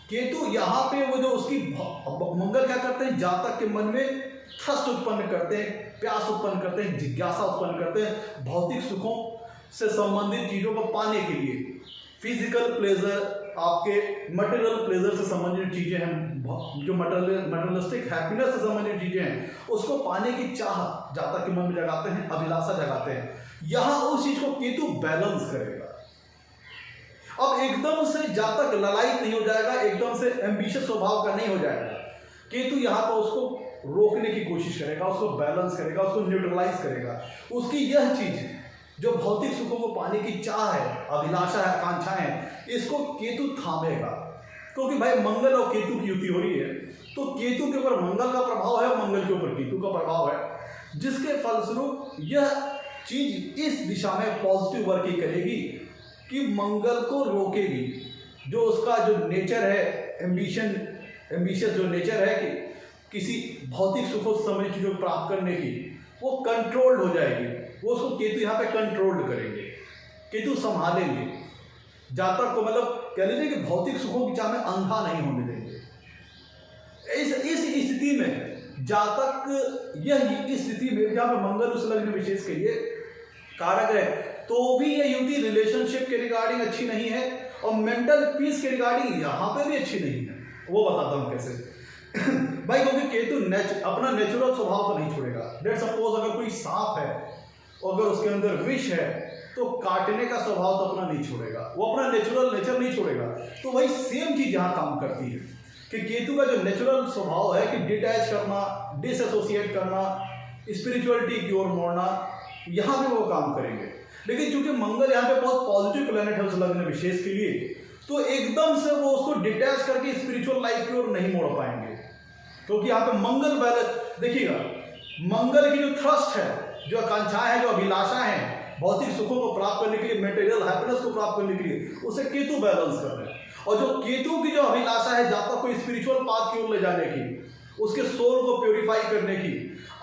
केतु यहाँ पे वो जो उसकी मंगल क्या करते हैं, जहाँ तक के मन में थ्रस्ट उत्पन्न करते हैं, प्यास उत्पन्न करते हैं, जिज्ञासा उत्पन्न करते हैं, भौतिक सुखों से संबंधित चीजों को पाने के लिए, फिजिकल प्लेजर, आपके मटेरियल प्लेजर से संबंधित चीजें हैं, जो मटेरियलिस्टिक हैप्पीनेस से संबंधित चीजें हैं, उसको पाने की चाह जहाँ तक के मन में जगाते हैं, अभिलाषा जगाते हैं। यहाँ उस चीज को केतु बैलेंस करेगा। अब एकदम से जहाँ तक ललायित नहीं हो जाएगा, एकदम से एम्बिशियस स्वभाव का नहीं हो जाएगा, केतु यहाँ पर उसको रोकने की कोशिश करेगा, उसको बैलेंस करेगा, उसको न्यूट्रलाइज करेगा। उसकी यह चीज जो भौतिक सुखों को पाने की चाह है, अभिलाषा है, आकांक्षा है, इसको केतु थामेगा। क्योंकि भाई मंगल और केतु की युति हो रही है, तो केतु के ऊपर मंगल का प्रभाव है और मंगल के ऊपर केतु का प्रभाव है, जिसके फलस्वरूप यह चीज इस दिशा में पॉजिटिव वर्क ही करेगी कि मंगल को रोकेगी। जो उसका जो नेचर है, एम्बिशियस जो नेचर है कि किसी भौतिक सुखों से संबंधित चीजों को प्राप्त करने की, वो कंट्रोल्ड हो जाएगी। वो उसको केतु यहाँ पे कंट्रोल्ड करेंगे, केतु संभालेंगे, जहाँ तक को मतलब कह लीजिए कि भौतिक सुखों की चाह में अंधा नहीं होने देंगे। इस स्थिति में जहाँ तक यह इस स्थिति में जहाँ पे मंगल उस लग्न विशेष के लिए कारक है, तो भी यह युति रिलेशनशिप के रिगार्डिंग अच्छी नहीं है और मेंटल पीस के रिगार्डिंग यहाँ पे भी अच्छी नहीं है। वो बताता हूँ कैसे। भाई क्योंकि केतु अपना नेचुरल स्वभाव तो नहीं छोड़ेगा। लेट्स सपोज अगर कोई सांप है और अगर उसके अंदर विष है तो काटने का स्वभाव तो अपना नहीं छोड़ेगा, वो अपना नेचुरल नेचर नहीं छोड़ेगा। तो वही सेम चीज यहाँ काम करती है कि केतु का जो नेचुरल स्वभाव है कि डिटैच करना, डिसएसोसिएट करना, स्पिरिचुअलिटी की ओर मोड़ना, यहाँ पे वो काम करेंगे। लेकिन चूंकि मंगल यहाँ पे बहुत पॉजिटिव प्लेनेट है उस लग्न विशेष के लिए, तो एकदम से वो उसको डिटैच करके स्पिरिचुअल लाइफ की ओर नहीं मोड़ पाएंगे। क्योंकि यहाँ पे मंगल बैलेंस देखिएगा, मंगल की जो थ्रस्ट है, जो आकांक्षाएं हैं, जो अभिलाषा है भौतिक सुखों को प्राप्त करने के लिए, मेटेरियल हैप्पीनेस को प्राप्त करने के लिए, उसे केतु बैलेंस कर रहे हैं। और जो केतु की जो अभिलाषा है जहाँ तक कोई स्पिरिचुअल पाथ की ओर ले जाने की, उसके सोल को प्योरीफाई करने की,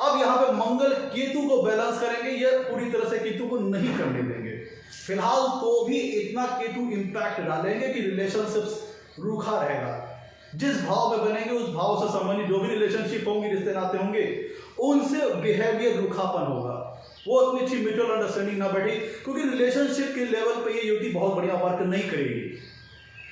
अब यहाँ पे मंगल केतु को बैलेंस करेंगे। ये पूरी तरह से केतु को नहीं करने देंगे फिलहाल, तो भी इतना केतु इंपैक्ट डालेंगे कि रिलेशनशिप रूखा रहेगा। जिस भाव में बनेंगे उस भाव से संबंधित जो भी रिलेशनशिप होंगी, रिश्ते नाते होंगे, उनसे बिहेवियर रूखापन होगा, वो उतनी अच्छी म्यूचुअल अंडरस्टैंडिंग ना बैठी, क्योंकि रिलेशनशिप के लेवल पे ये युति बहुत बढ़िया वर्क नहीं करेगी।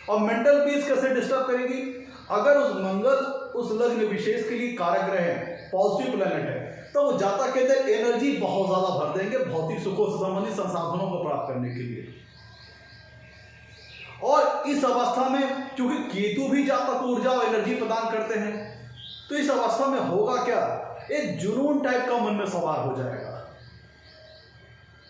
और मेंटल पीस कैसे डिस्टर्ब करेगी, अगर उस मंगल उस लग्न विशेष के लिए कारक ग्रह है, पॉजिटिव प्लैनेट है, तो वो जाता के अंदर एनर्जी बहुत ज्यादा भर देंगे भौतिक सुखों से संबंधित संसाधनों को प्राप्त करने के लिए। और इस अवस्था में क्योंकि केतु भी जातक ऊर्जा और एनर्जी प्रदान करते हैं, तो इस अवस्था में होगा क्या, एक जुनून टाइप का मन में सवार हो जाएगा,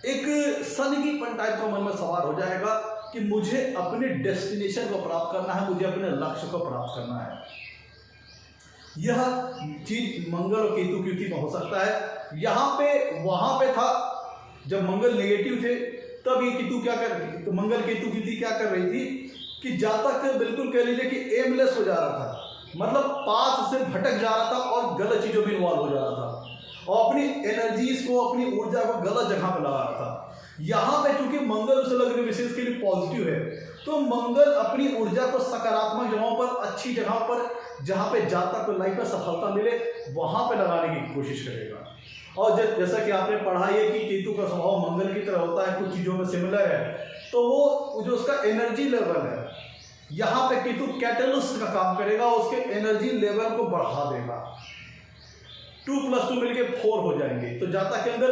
एक सनकीपन टाइप का मन में सवार हो जाएगा कि मुझे अपने डेस्टिनेशन को प्राप्त करना है, मुझे अपने लक्ष्य को प्राप्त करना है। यह चीज मंगल और केतु की युति में हो सकता है। यहाँ पे वहां पे था जब मंगल नेगेटिव थे, तब ये केतु क्या कर रही, तो मंगल केतु की युति क्या कर रही थी कि जातक बिल्कुल कह लीजिए कि एमलेस हो जा रहा था, मतलब पाथ से भटक जा रहा था और गलत चीजों में इन्वॉल्व हो जा रहा था और अपनी एनर्जीज को, अपनी ऊर्जा को गलत जगह पर लगा रहा था। यहाँ पे चूंकि मंगल उस लग्न विशेष के लिए पॉजिटिव है, तो मंगल अपनी ऊर्जा को सकारात्मक जगहों पर, अच्छी जगह पर, जहाँ पे जातक को लाइफ में सफलता मिले, वहां पे लगाने की कोशिश करेगा। और जैसा कि आपने पढ़ा है कि केतु का स्वभाव मंगल की तरह होता है, कुछ चीजों में सिमिलर है, तो वो जो उसका एनर्जी लेवल है, यहाँ पे केतु कैटलिस्ट का काम करेगा, उसके एनर्जी लेवल को बढ़ा देगा। 2+2 मिलके 4 हो जाएंगे। तो जातक के अंदर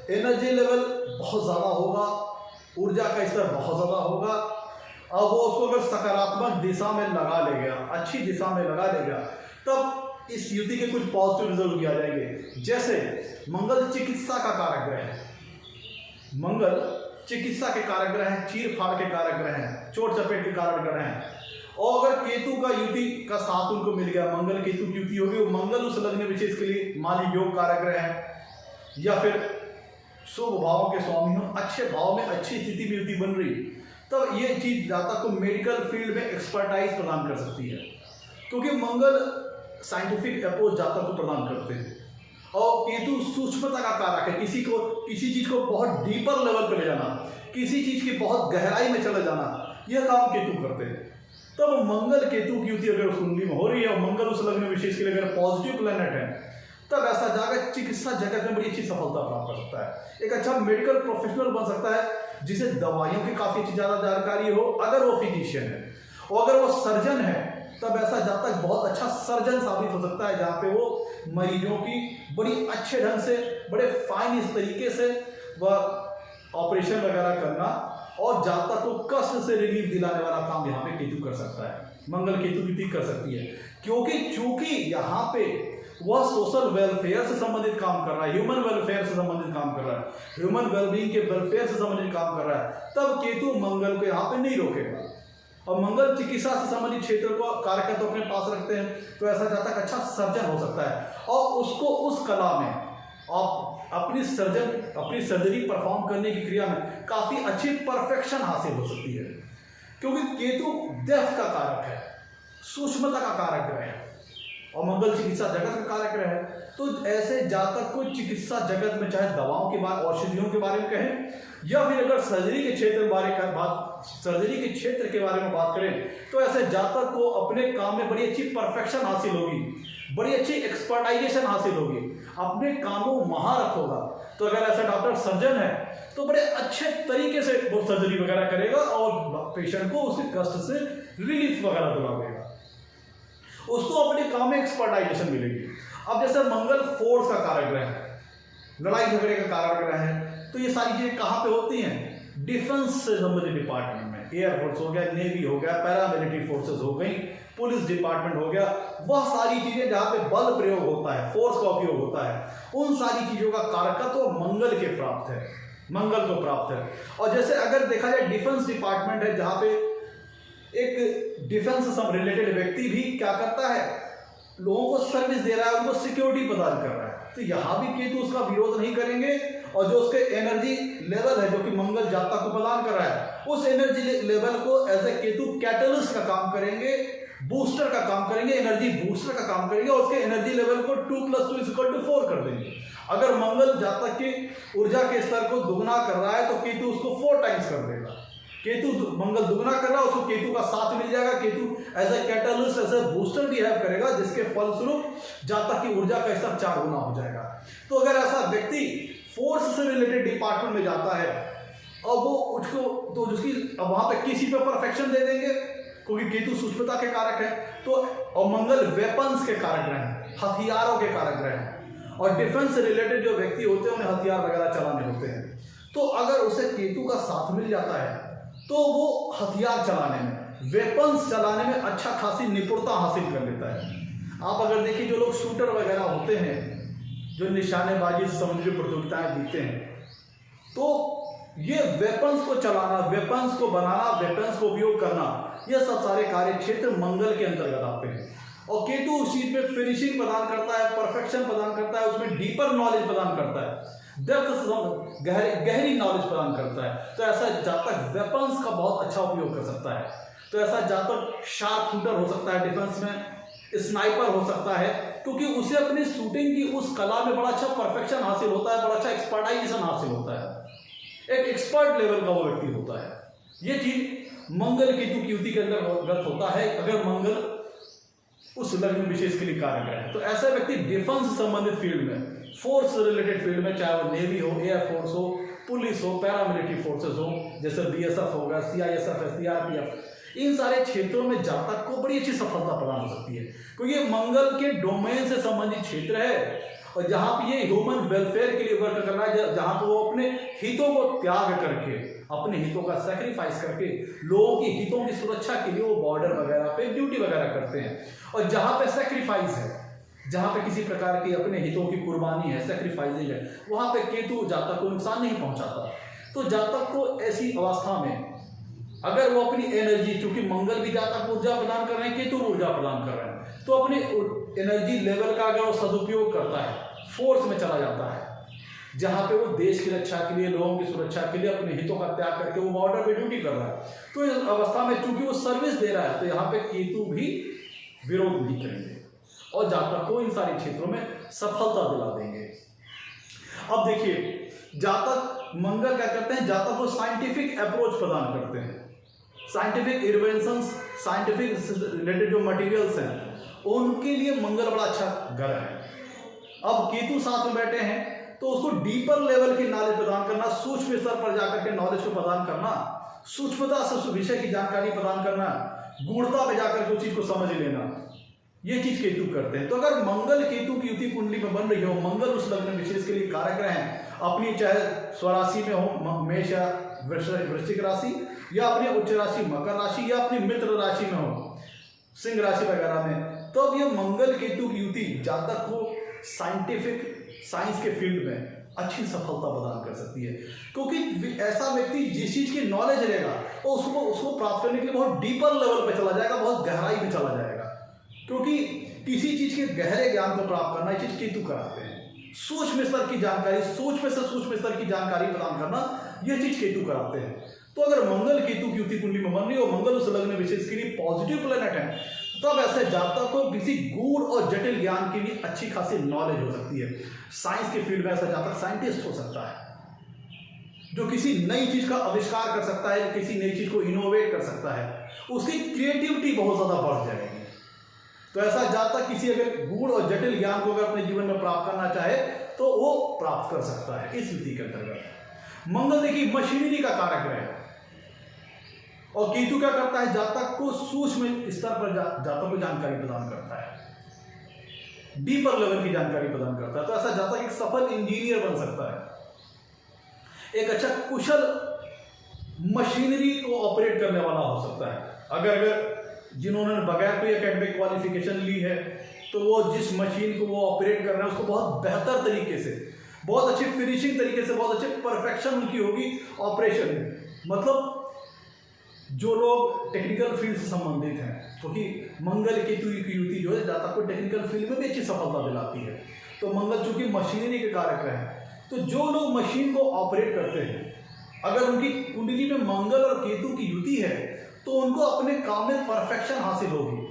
एनर्जी लेवल बहुत ज्यादा होगा, ऊर्जा का स्तर बहुत ज्यादा होगा। अब वो उसको अगर सकारात्मक दिशा में लगा लेगा, अच्छी दिशा में लगा लेगा, तब इस युति के कुछ पॉजिटिव रिजल्ट भी आ जाएंगे। जैसे मंगल चिकित्सा का कारक ग्रह है, मंगल चिकित्सा के कारक ग्रह हैं, चीर फाड़ के कारक ग्रह हैं, चोट चपेट के कारक ग्रह हैं। और अगर केतु का युति का साथ उनको मिल गया, मंगल केतु की युति होगी, वो मंगल उस लग्न विशेष के लिए माली योग कारक ग्रह है, या फिर शुभ भावों के स्वामी हो, अच्छे भाव में अच्छी स्थिति में युति बन रही, तब ये चीज जातक को मेडिकल फील्ड में एक्सपर्टाइज प्रदान कर सकती है, क्योंकि मंगल साइंटिफिक अप्रोच जातक को प्रदान करते हैं। और केतु सूक्ष्मता का कारक है, किसी चीज को बहुत डीपर लेवल पे ले जाना, किसी चीज की बहुत गहराई में चले जाना, यह काम केतु करते हैं। तब मंगल केतु की युति अगर कुंडली में हो रही है और मंगल उस लग्न विशेष के लिए अगर पॉजिटिव प्लैनेट है, तब ऐसा जाकर चिकित्सा जगत में बड़ी अच्छी सफलता प्राप्त कर सकता है, एक अच्छा मेडिकल प्रोफेशनल बन सकता है, जिसे दवाइयों की काफी ज्यादा जानकारी हो, अगर वो फिजिशियन है। और अगर वो सर्जन है, तब ऐसा जातक बहुत अच्छा सर्जन साबित हो सकता है, जहाँ पे वो मरीजों की बड़ी अच्छे ढंग से, बड़े फाइन इस तरीके से वह ऑपरेशन वगैरह करना और जातक को कष्ट से रिलीफ दिलाने वाला काम यहाँ पे केतु कर सकता है, मंगल केतु की कर सकती है। क्योंकि चूंकि यहाँ पे वह सोशल वेलफेयर से संबंधित काम कर रहा है, ह्यूमन वेलफेयर से संबंधित काम कर रहा है, ह्यूमन वेलबींग के वेलफेयर से संबंधित काम कर रहा है, तब केतु मंगल को यहाँ पे नहीं रोकेगा। और मंगल चिकित्सा से संबंधित क्षेत्र को कारक तो अपने पास रखते हैं, तो ऐसा जातक अच्छा सर्जन हो सकता है और उसको उस कला में अपनी सर्जरी परफॉर्म करने की क्रिया में काफी अच्छी परफेक्शन हासिल हो सकती है। क्योंकि केतु डेप्थ का कारक है, सूक्ष्मता का कारक ग्रह है और मंगल चिकित्सा जगत का कारक ग्रह है। तो ऐसे जातक को चिकित्सा जगत में, चाहे दवाओं के बारे, औषधियों के बारे में कहें, या फिर अगर सर्जरी के क्षेत्र के बारे में बात करें, तो ऐसे जातक को अपने काम में बड़ी अच्छी परफेक्शन हासिल होगी, बड़ी अच्छी एक्सपर्टाइजेशन हासिल होगी, अपने कामों में महारत होगा। तो अगर ऐसा डॉक्टर सर्जन है, तो बड़े अच्छे तरीके से वो सर्जरी वगैरह करेगा और पेशेंट को उसके कष्ट से रिलीफ वगैरह दिलाएगा, उसको अपने काम में एक्सपर्टाइजेशन मिलेगी। अब जैसे मंगल फोर्स का कारक ग्रह है, लड़ाई झगड़े का कारक ग्रह है, तो ये सारी चीजें कहाँ पे होती हैं? डिफेंस से संबंधित डिपार्टमेंट में, एयरफोर्स हो गया, नेवी हो गया, पैरामिलिट्री फोर्सेस हो गई, पुलिस डिपार्टमेंट हो गया, वह सारी चीजें जहाँ पे बल प्रयोग होता है, फोर्स का उपयोग होता है, उन सारी चीजों का कारकत्व तो मंगल के प्राप्त है, मंगल को प्राप्त है। और जैसे अगर देखा जाए डिफेंस डिपार्टमेंट है, जहाँ पे एक डिफेंस से रिलेटेड व्यक्ति भी क्या करता है, लोगों को सर्विस दे रहा है, उनको सिक्योरिटी प्रदान कर रहा है, तो यहाँ भी केतु उसका विरोध नहीं करेंगे और जो उसके एनर्जी लेवल है, जो कि मंगल जातक को प्रदान कर रहा है, उस एनर्जी लेवल को एज ए केतु कैटलिस्ट का काम करेंगे, बूस्टर का काम करेंगे, एनर्जी बूस्टर का काम करेंगे और उसके एनर्जी लेवल को 2+2 = 4 कर देंगे। अगर मंगल जातक की ऊर्जा के स्तर को दुगना कर रहा है, तो केतु उसको 4 टाइम्स कर देगा। केतु मंगल दुगना कर रहा है, उसको केतु का साथ मिल जाएगा, Ketu as a catalyst, as a booster behave करेगा, जिसके फलस्वरूप जातक की ऊर्जा का स्तर 4 गुना हो जाएगा। तो अगर ऐसा व्यक्ति फोर्स से रिलेटेड डिपार्टमेंट में जाता है और वो उसको, तो उसकी अब वहां पे किसी पे परफेक्शन दे देंगे, क्योंकि केतु सूक्ष्मता के कारक है, तो और मंगल वेपन्स के कारक ग्रह हैं, हथियारों के कारक ग्रह हैं, और डिफेंस से रिलेटेड जो व्यक्ति होते हैं उन्हें हथियार वगैरह चलाने होते हैं। तो अगर उसे केतु का साथ मिल जाता है, तो वो हथियार चलाने में, वेपन्स चलाने में अच्छा खासी निपुणता हासिल कर लेता है। आप अगर देखिए, जो लोग शूटर वगैरह होते हैं, जो निशानेबाजी से संबंधित प्रतियोगिताएं जीतते हैं, तो ये वेपन्स को चलाना, वेपन्स को बनाना, वेपन्स को उपयोग करना, यह सब सारे कार्य क्षेत्र मंगल के अंतर्गत आते हैं। और केतु उस चीज में फिनिशिंग प्रदान करता है, परफेक्शन प्रदान करता है, उसमें डीपर नॉलेज प्रदान करता है, डेप्थ गहरी नॉलेज प्रदान करता है। तो ऐसा जातक वेपन्स का बहुत अच्छा उपयोग कर सकता है। तो ऐसा जातक शार्प शूटर हो सकता है, डिफेंस में स्नाइपर हो सकता है, क्योंकि उसे अपनी शूटिंग की उस कला में बड़ा अच्छा परफेक्शन हासिल होता है, बड़ा अच्छा एक्सपर्टाइजेशन हासिल होता है, एक एक्सपर्ट लेवल का वो व्यक्ति होता है। ये चीज मंगल केतु की युति के अंतर्गत होता है अगर मंगल उस लग्न विशेष के लिए कार्य करे। तो ऐसा व्यक्ति डिफेंस से संबंधित फील्ड में, फोर्स रिलेटेड फील्ड में, चाहे वो नेवी हो, एयरफोर्स हो, पुलिस हो, पैरामिलिट्री फोर्सेस हो, जैसे बीएसएफ होगा, सीआईएसएफ, सीआरपीएफ, इन सारे क्षेत्रों में जातक को बड़ी अच्छी सफलता प्रदान हो सकती है, क्योंकि ये मंगल के डोमेन से संबंधित क्षेत्र है और जहां पे ये ह्यूमन वेलफेयर के लिए वर्क कर रहा है, जहां पे वो अपने हितों को त्याग करके, अपने हितों का सैक्रिफाइस करके लोगों की हितों की सुरक्षा के लिए वो बॉर्डर वगैरह पे ड्यूटी वगैरह करते हैं। और जहां पे सैक्रिफाइस है, जहां पे किसी प्रकार की अपने हितों की कुर्बानी है, सैक्रिफाइसिंग है, वहां पे केतु जातक को नुकसान नहीं पहुंचाता। तो जातक को ऐसी अवस्था में अगर वो अपनी एनर्जी, क्योंकि मंगल भी जातक ऊर्जा प्रदान कर रहे हैं, केतु ऊर्जा प्रदान कर रहे हैं, तो अपने एनर्जी लेवल का अगर वो सदुपयोग करता है, फोर्स में चला जाता है, जहां पे वो देश की रक्षा के लिए, लोगों की सुरक्षा के लिए अपने हितों का त्याग करके वो बॉर्डर पे ड्यूटी कर रहा है, तो इस अवस्था में चूंकि वो सर्विस दे रहा है, तो यहाँ पे केतु भी विरोध नहीं करेंगे और जातक को इन सारे क्षेत्रों में सफलता दिला देंगे। अब देखिए, जातक मंगल क्या करते हैं, जातक को साइंटिफिक अप्रोच प्रदान करते हैं, साइंटिफिक इन्वेंशंस, साइंटिफिक रिलेटेड जो मटेरियल्स हैं उनके लिए मंगल बड़ा अच्छा ग्रह है। अब केतु साथ में बैठे हैं तो उसको डीपर लेवल की नॉलेज प्रदान करना, सूक्ष्म स्तर पर जाकर के नॉलेज को प्रदान करना, सूक्ष्मता से उस विषय की जानकारी प्रदान करना, गूढ़ता में जाकर के उस चीज को समझ लेना, ये चीज केतु करते हैं। तो अगर मंगल केतु की युति कुंडली में बन रही हो, मंगल उस लग्न विशेष के लिए कारक हैं, अपनी चाहे स्वराशि में हो, मेष या वृश्चिक राशि, या अपनी उच्च राशि मकर राशि, या अपनी मित्र राशि में हो, सिंह राशि वगैरह में, तो अब ये मंगल केतु की युति जातक को साइंटिफिक साइंस के फील्ड में अच्छी सफलता प्रदान कर सकती है, क्योंकि ऐसा व्यक्ति जिस चीज की नॉलेज रहेगा वो उसको प्राप्त करने के लिए बहुत डीपर लेवल पे चला जाएगा, बहुत गहराई में चला जाएगा, क्योंकि किसी चीज के गहरे ज्ञान को प्राप्त करना ये चीज केतु कराते हैं। सूक्ष्म स्तर की जानकारी, सूक्ष्म से सूक्ष्म स्तर की जानकारी प्रदान करना, ये चीज केतु कराते हैं। तो अगर मंगल केतु की युति कुंडली में बन रही हो, मंगल उस लग्न विशेष के लिए पॉजिटिव प्लैनेट है, तब ऐसे जातक को किसी गूढ़ और जटिल ज्ञान की भी अच्छी खासी नॉलेज हो सकती है। साइंस के फील्ड में ऐसा जातक साइंटिस्ट हो सकता है, जो किसी नई चीज का आविष्कार कर सकता है, किसी नई चीज को इनोवेट कर सकता है, उसकी क्रिएटिविटी बहुत ज्यादा बढ़ जाएगी। तो ऐसा जातक किसी अगर गूढ़ और जटिल ज्ञान को अगर अपने जीवन में प्राप्त करना चाहे तो वो प्राप्त कर सकता है इस युति के अंतर्गत। मंगल देखिए मशीनरी का कारक है, और केतु क्या करता है, जातक को सूक्ष्म स्तर पर जातक को जानकारी प्रदान करता है, डीपर लेवल की जानकारी प्रदान करता है। तो ऐसा जातक एक सफल इंजीनियर बन सकता है, एक अच्छा कुशल मशीनरी को ऑपरेट करने वाला हो सकता है। अगर जिन्होंने बगैर कोई एकेडमिक क्वालिफिकेशन ली है, तो वो जिस मशीन को वो ऑपरेट कर रहे हैं उसको बहुत बेहतर तरीके से, बहुत अच्छी फिनिशिंग तरीके से, बहुत अच्छे परफेक्शन उनकी होगी ऑपरेशन में। मतलब जो लोग टेक्निकल फील्ड से संबंधित हैं, क्योंकि मंगल केतु की युति जो है जातक को टेक्निकल फील्ड में भी अच्छी सफलता दिलाती है। तो मंगल चूंकि मशीनरी के कारक है, तो जो लोग मशीन को ऑपरेट करते हैं, अगर उनकी कुंडली में मंगल और केतु की युति है, तो उनको अपने काम में परफेक्शन हासिल होगी,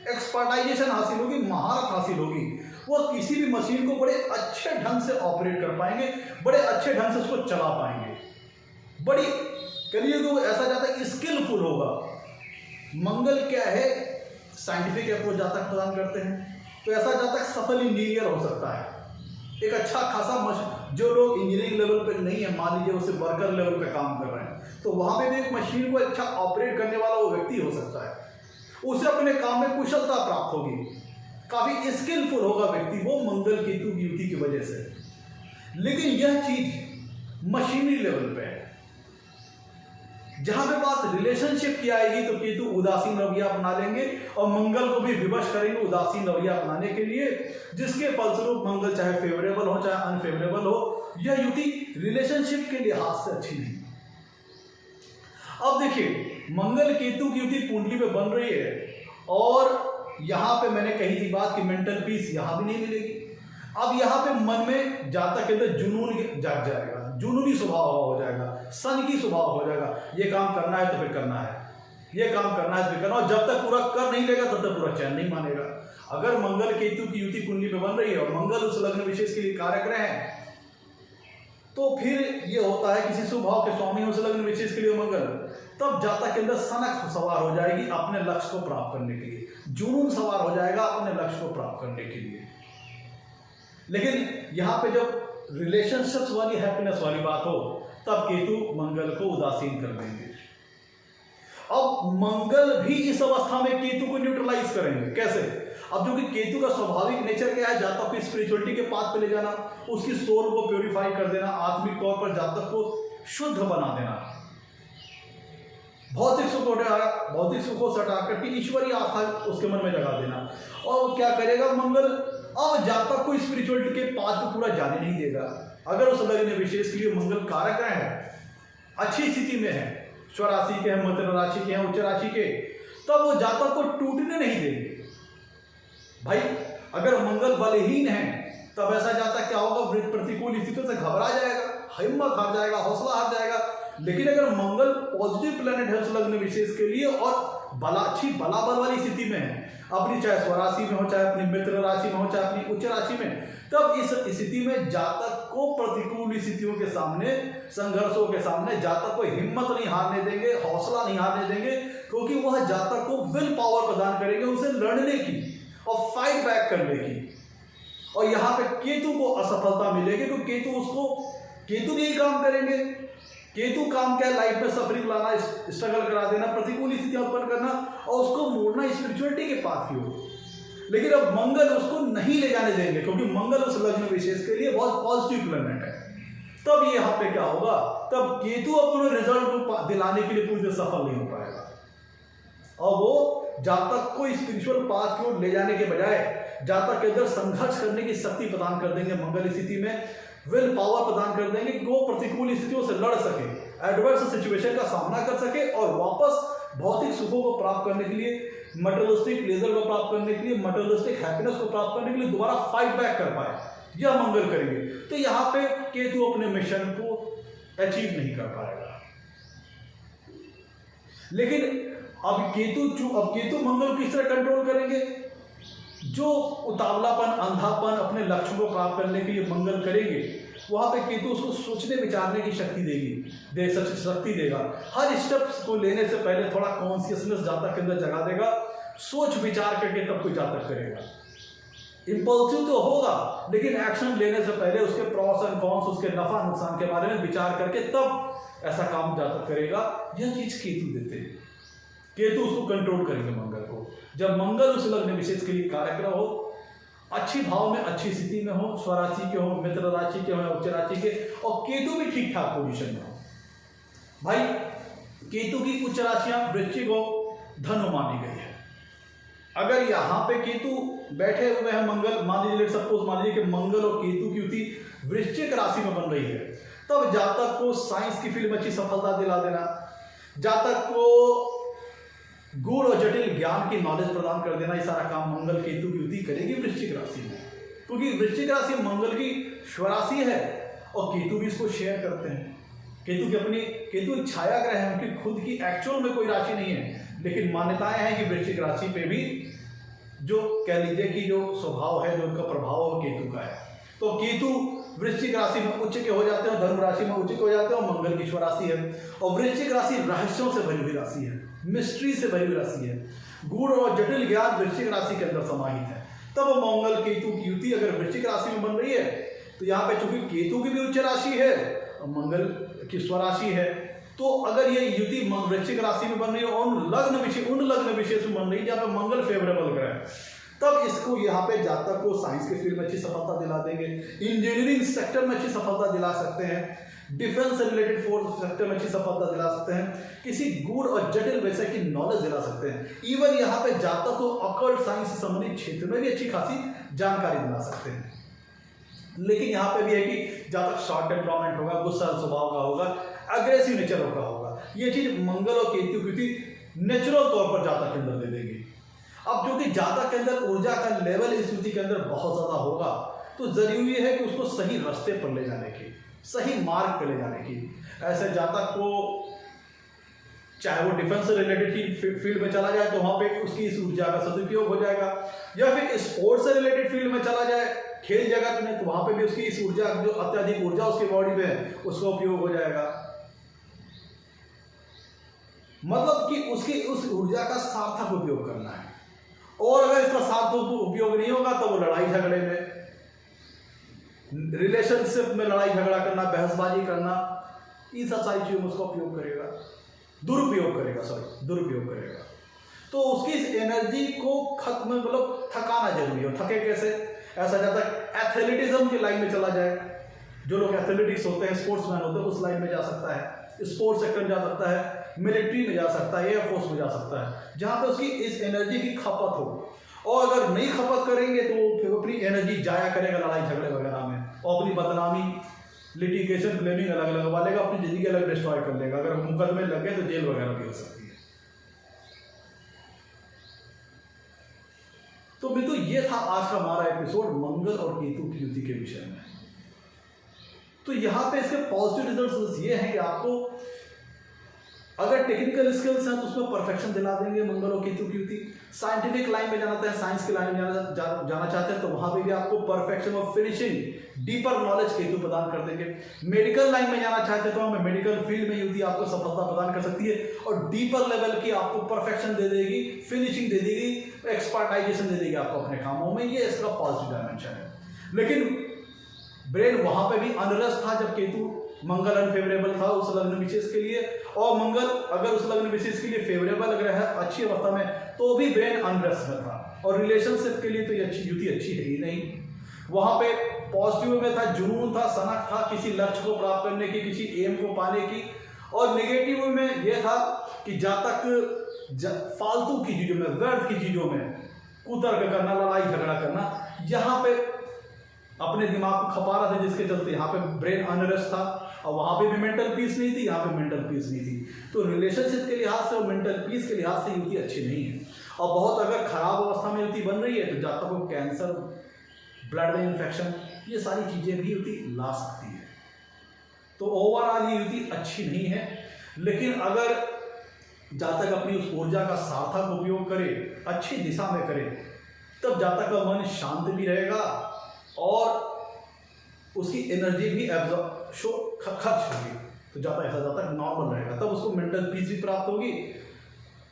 एक्सपर्टाइजेशन हासिल होगी, महारत हासिल होगी। वो किसी भी मशीन को बड़े अच्छे ढंग से ऑपरेट कर पाएंगे, बड़े अच्छे ढंग से उसको चला पाएंगे, बड़ी करिए तो ऐसा जाता है स्किलफुल होगा। मंगल क्या है, साइंटिफिक अप्रोच जातक प्रदान करते हैं, तो ऐसा जातक सफल इंजीनियर हो सकता है। एक अच्छा खासा जो लोग इंजीनियरिंग लेवल पे नहीं है, मान लीजिए उसे वर्कर लेवल पे काम कर रहे हैं, तो वहां पे भी एक मशीन को अच्छा ऑपरेट करने वाला वो व्यक्ति हो सकता है, उसे अपने काम में कुशलता प्राप्त होगी, काफी स्किलफुल होगा व्यक्ति वो मंगल केतु की युति की वजह से। लेकिन यह चीज मशीनरी लेवल पे है। जहां पे बात रिलेशनशिप की आएगी तो केतु उदासीन रवैया अपना लेंगे और मंगल को भी विवश करेंगे उदासीन रवैया अपनाने के लिए, जिसके फलस्वरूप मंगल चाहे फेवरेबल हो चाहे अनफेवरेबल हो, यह युति रिलेशनशिप के लिहाज से अच्छी नहीं। अब देखिए मंगल केतु की युति कुंडली में बन रही है और यहाँ पे मैंने कही थी बात कि मेंटल पीस यहाँ भी नहीं मिलेगी। अब यहाँ पे मन में जातक के अंदर जुनून जाग जाएगा, जुनूनी स्वभाव हो जाएगा, सन की स्वभाव हो जाएगा। ये काम करना है तो फिर करना है, ये काम करना है तो फिर करना, और जब तक पूरा कर नहीं लेगा तब तक पूरा चैन नहीं मानेगा। अगर मंगल केतु की युति कुंडली में बन रही है और मंगल उस लग्न विशेष के लिए कारक ग्रह है, तो फिर ये होता है किसी स्वभाव के स्वामी उस लग्न विशेष के लिए मंगल, तब जातक के अंदर सनक सवार हो जाएगी अपने लक्ष्य को प्राप्त करने के लिए, जुनून सवार हो जाएगा अपने लक्ष्य को प्राप्त करने के लिए। लेकिन यहाँ पे जब रिलेशनशिप्स वाली हैप्पीनेस वाली बात हो तब केतु मंगल को उदासीन कर देंगे। अब मंगल भी इस अवस्था में केतु को न्यूट्रलाइज करेंगे। कैसे? अब जो कि केतु का स्वाभाविक नेचर क्या है, जातक को स्पिरिचुअलिटी के पाथ पे ले जाना, उसकी सोल को प्योरीफाई कर देना, आत्मिक तौर पर जातक को शुद्ध बना देना, भौतिक सुखों से हटा करके ईश्वरीय आस्था उसके मन में जगा देना। और क्या करेगा मंगल? अब जातक को स्पिरिचुअलिटी के पाथ पे पूरा जाने नहीं देगा। अगर उस लग्न विशेष के लिए मंगल कारक ग्रह है, अच्छी स्थिति में है, स्वराशि के हैं, मकर राशि के हैं, उच्च राशि के, तब वो जातक को टूटने नहीं देंगे। भाई अगर मंगल बलहीन है तब ऐसा जातक क्या होगा? प्रतिकूल स्थितियों से घबरा जाएगा, हिम्मत हार जाएगा, हौसला हार जाएगा। लेकिन अगर मंगल पॉजिटिव प्लैनेट है उस लग्न विशेष के लिए और अच्छी बलाबल वाली स्थिति में है, अपनी चाहे स्वराशि में हो, चाहे अपनी मित्र राशि में हो, चाहे अपनी उच्च राशि में, तब इस स्थिति में जातक को प्रतिकूल स्थितियों के सामने, संघर्षों के सामने जातक को हिम्मत नहीं हारने देंगे, हौसला नहीं हारने देंगे, क्योंकि वह जातक को विल पावर प्रदान करेंगे उसे लड़ने की और फाइट बैक करने की। और यहाँ पे केतु को असफलता मिलेगी, क्योंकि केतु भी यही काम करेंगे। केतु काम क्या है? लाइफ में सफरिंग लाना, स्ट्रगल करा देना, प्रतिकूल स्थितियां उत्पन्न करना और उसको मोड़ना स्पिरिचुअलिटी के पाथ की ओर। लेकिन अब मंगल उसको नहीं ले जाने देंगे, क्योंकि मंगल उस लग्न विशेष के लिए बहुत पॉजिटिव प्लैनेट है। तब ये यहाँ पे क्या होगा? तब केतु अपने रिजल्ट को दिलाने के लिए पूरी तरह सफल नहीं हो पाएगा और वो जातक को स्पिरिचुअल पाथ की ओर ले जाने के बजाय जातक के अंदर संघर्ष करने की शक्ति प्रदान कर देंगे। मंगल स्थिति में विल पावर प्रदान कर देंगे कि वो प्रतिकूल स्थितियों से लड़ सके, एडवर्स सिचुएशन का सामना कर सके और वापस भौतिक सुखों को प्राप्त करने के लिए, मटेरियलिस्टिक प्लेजर को प्राप्त करने के लिए, मटेरियलिस्टिक हैप्पीनेस को प्राप्त करने के लिए दोबारा फाइट बैक कर पाए। यह मंगल करेंगे। तो यहाँ पे केतु अपने मिशन को अचीव नहीं कर पाएगा। लेकिन अब केतु मंगल किस तरह कंट्रोल करेंगे? जो उतावलापन, अंधापन अपने लक्ष्यों को प्राप्त करने के लिए मंगल करेंगे, वहां पे केतु उसको सोचने विचारने की शक्ति शक्ति देगा। हर स्टेप्स को लेने से पहले थोड़ा कॉन्शियसनेस जातक के अंदर जगा देगा, सोच विचार करके तब कोई जातक करेगा। इंपल्सिव तो होगा, लेकिन एक्शन लेने से पहले उसके प्रॉस एंड कॉन्स, उसके नफा नुकसान के बारे में विचार करके तब ऐसा काम जातक करेगा। यह चीज केतु देते हैं। केतु उसको कंट्रोल करेंगे मंगल को। जब मंगल उस लग्न विशेष के लिए कारक ग्रह हो, अच्छी भाव में, अच्छी स्थिति में हो, स्वराशि के हो, मित्र राशि के हो, उच्च राशि के, और केतु भी ठीक ठाक पोजीशन में हो। भाई केतु की उच्च राशियां वृश्चिक और धनु मानी गई है। अगर यहाँ पे केतु बैठे हुए हैं, मंगल मान लीजिए, सपोज मान लीजिए कि मंगल और केतु की युति वृश्चिक राशि में बन रही है, तब जातक को साइंस की फील्ड में अच्छी सफलता दिला देना, जातक को गूढ़ और जटिल ज्ञान की नॉलेज प्रदान कर देना, ये सारा काम मंगल केतु की युति करेगी वृश्चिक राशि में। क्योंकि वृश्चिक राशि मंगल की स्वराशि है और केतु भी इसको शेयर करते हैं। केतु छाया ग्रह है, उनकी खुद की एक्चुअल में कोई राशि नहीं है, लेकिन मान्यताएं हैं कि वृश्चिक राशि पे भी जो कह लीजिए कि जो स्वभाव है, जो उनका प्रभाव है, केतु का है। तो केतु वृश्चिक राशि में उच्च के हो जाते हैं, धनु राशि में उच्च के हो जाते हैं, और मंगल की स्वराशि है। और वृश्चिक राशि रहस्यों से भरी हुई राशि है, मिस्ट्री से भरी हुई राशि है, गूढ़ और जटिल ज्ञान वृश्चिक राशि के अंदर समाहित है। तब मंगल केतु की युति अगर वृश्चिक राशि में बन रही है, तो यहाँ पे चूंकि केतु की भी उच्च राशि है और मंगल की स्वराशि है, तो अगर ये युति वृश्चिक राशि में बन रही है और उन लग्न विशेष में बन रही है जहाँ पे मंगल फेवरेबल ग्रह है, तब इसको यहाँ पे जातक को साइंस के फील्ड में अच्छी सफलता दिला देंगे, इंजीनियरिंग सेक्टर में अच्छी सफलता दिला सकते हैं, डिफेंस से रिलेटेड फोर्स सेक्टर में अच्छी सफलता दिला सकते हैं, किसी गूढ़ और जटिल विषय की नॉलेज दिला सकते हैं। इवन यहाँ पे जातक को ऑकल्ट साइंस से संबंधित क्षेत्र में भी अच्छी खासी जानकारी दिला सकते हैं। लेकिन यहाँ पे भी है कि जातक शॉर्ट टेम्परामेंट होगा, गुस्सा स्वभाव का होगा, अग्रेसिव नेचर का होगा। ये चीज मंगल और केतु की नेचुरल तौर पर जातक के अंदर दे देंगे। अब जो कि जातक के अंदर ऊर्जा का लेवल इस युति के अंदर बहुत ज़्यादा होगा, तो जरूरी है कि उसको सही रास्ते पर ले जाने की, सही मार्ग पर ले जाने की। ऐसे जातक को चाहे वो डिफेंस से रिलेटेड फील्ड में चला जाए तो वहाँ पे उसकी इस ऊर्जा का सदुपयोग हो जाएगा, या फिर स्पोर्ट्स से रिलेटेड फील्ड में चला जाए खेल जगत में, तो वहाँ पे भी उसकी इस ऊर्जा, जो अत्यधिक ऊर्जा उसकी बॉडी में है, उसका उपयोग हो जाएगा। मतलब कि उसकी उस ऊर्जा का सार्थक उपयोग करना है। और अगर इसका सार्थक उपयोग नहीं होगा तो वो लड़ाई झगड़े में, रिलेशनशिप में लड़ाई झगड़ा करना, बहसबाजी करना, इन सब सारी चीजों में उसका उपयोग करेगा, दुरुपयोग करेगा। तो उसकी इस एनर्जी को खत्म, मतलब थकाना जरूरी है। थके कैसे? ऐसा जाता है एथलेटिज्म की लाइन में चला जाए, जो लोग एथलेटिक्स होते हैं, स्पोर्ट्समैन होते हैं, उस लाइन में जा सकता है, स्पोर्ट्स सेक्टर में जा सकता है, मिलिट्री में जा सकता है, एयरफोर्स में जा सकता है, जहाँ पे उसकी इस एनर्जी की खपत हो। और अगर नहीं खपत करेंगे तो फिर अपनी एनर्जी जाया करेगा लड़ाई झगड़े वगैरह में, और अपनी बदनामी, लिटिगेशन, ब्लेमिंग अलग लगवा लेगा, अपनी जिंदगी अलग डिस्ट्रॉय कर लेगा। अगर मुकदमे लगे तो जेल वगैरह भी हो सकती है। तो मित्रों, ये था आज का हमारा एपिसोड मंगल और केतु की युति के विषय में। तो यहाँ पे इसके पॉजिटिव रिजल्ट्स ये हैं कि आपको अगर टेक्निकल स्किल्स हैं तो उसमें परफेक्शन दिला देंगे मंगल और केतु की युति। साइंटिफिक लाइन में जाना चाहते हैं, साइंस की लाइन में जाना चाहते हैं, तो वहां पे भी आपको परफेक्शन और फिनिशिंग, डीपर नॉलेज केतु प्रदान कर देंगे। मेडिकल लाइन में जाना चाहते हैं तो हमें मेडिकल फील्ड में युति आपको सफलता प्रदान कर सकती है, और डीपर लेवल की आपको परफेक्शन दे देगी, फिनिशिंग दे देगी, एक्सपर्टाइजेशन दे देगी आपको अपने कामों में। ये इसका पॉजिटिव डायमेंशन है। लेकिन ब्रेन वहां पे भी अनरस था जब केतु, मंगल अनफेवरेबल था उस लग्न विशेष के लिए, और मंगल अगर उस लग्न विशेष के लिए फेवरेबल लग रहा है अच्छी अवस्था में, तो भी ब्रेन अनरस में था। और रिलेशनशिप के लिए तो ये युति अच्छी है ही नहीं। वहां पे पॉजिटिव में था जुनून था, सनक था किसी लक्ष्य को प्राप्त करने की, किसी एम को पाने की, और नेगेटिव में यह था कि जातक फालतू की चीजों में, व्यर्थ की चीजों में कुतर्क करना, लड़ाई झगड़ा करना, यहाँ पे अपने दिमाग को खपा रहा था, जिसके चलते यहाँ पे ब्रेन अनरेस्ट था, और वहाँ पे भी मेंटल पीस नहीं थी, यहाँ पे मेंटल पीस नहीं थी। तो रिलेशनशिप के लिहाज से और मेंटल पीस के लिहाज से युति अच्छी नहीं है। और बहुत अगर खराब अवस्था में युति बन रही है तो जातक को कैंसर, ब्लड में इन्फेक्शन, ये सारी चीज़ें भी युति ला सकती है। तो ओवरऑल ये युति अच्छी नहीं है। लेकिन अगर जातक अपनी उस ऊर्जा का सार्थक उपयोग करे, अच्छी दिशा में करे, तब जातक का मन शांत भी रहेगा और उसकी एनर्जी भी खर्च होगी, तो ऐसा जातक नॉर्मल रहेगा, तब उसको मेंटल पीस भी प्राप्त होगी।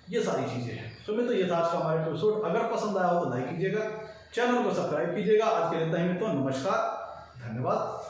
ये सारी चीज़ें हैं। तो मैं तो ये था आज का हमारा एपिसोड। अगर पसंद आया हो तो लाइक कीजिएगा, चैनल को सब्सक्राइब कीजिएगा। आज के लिए इतना ही मित्रों, नमस्कार, धन्यवाद।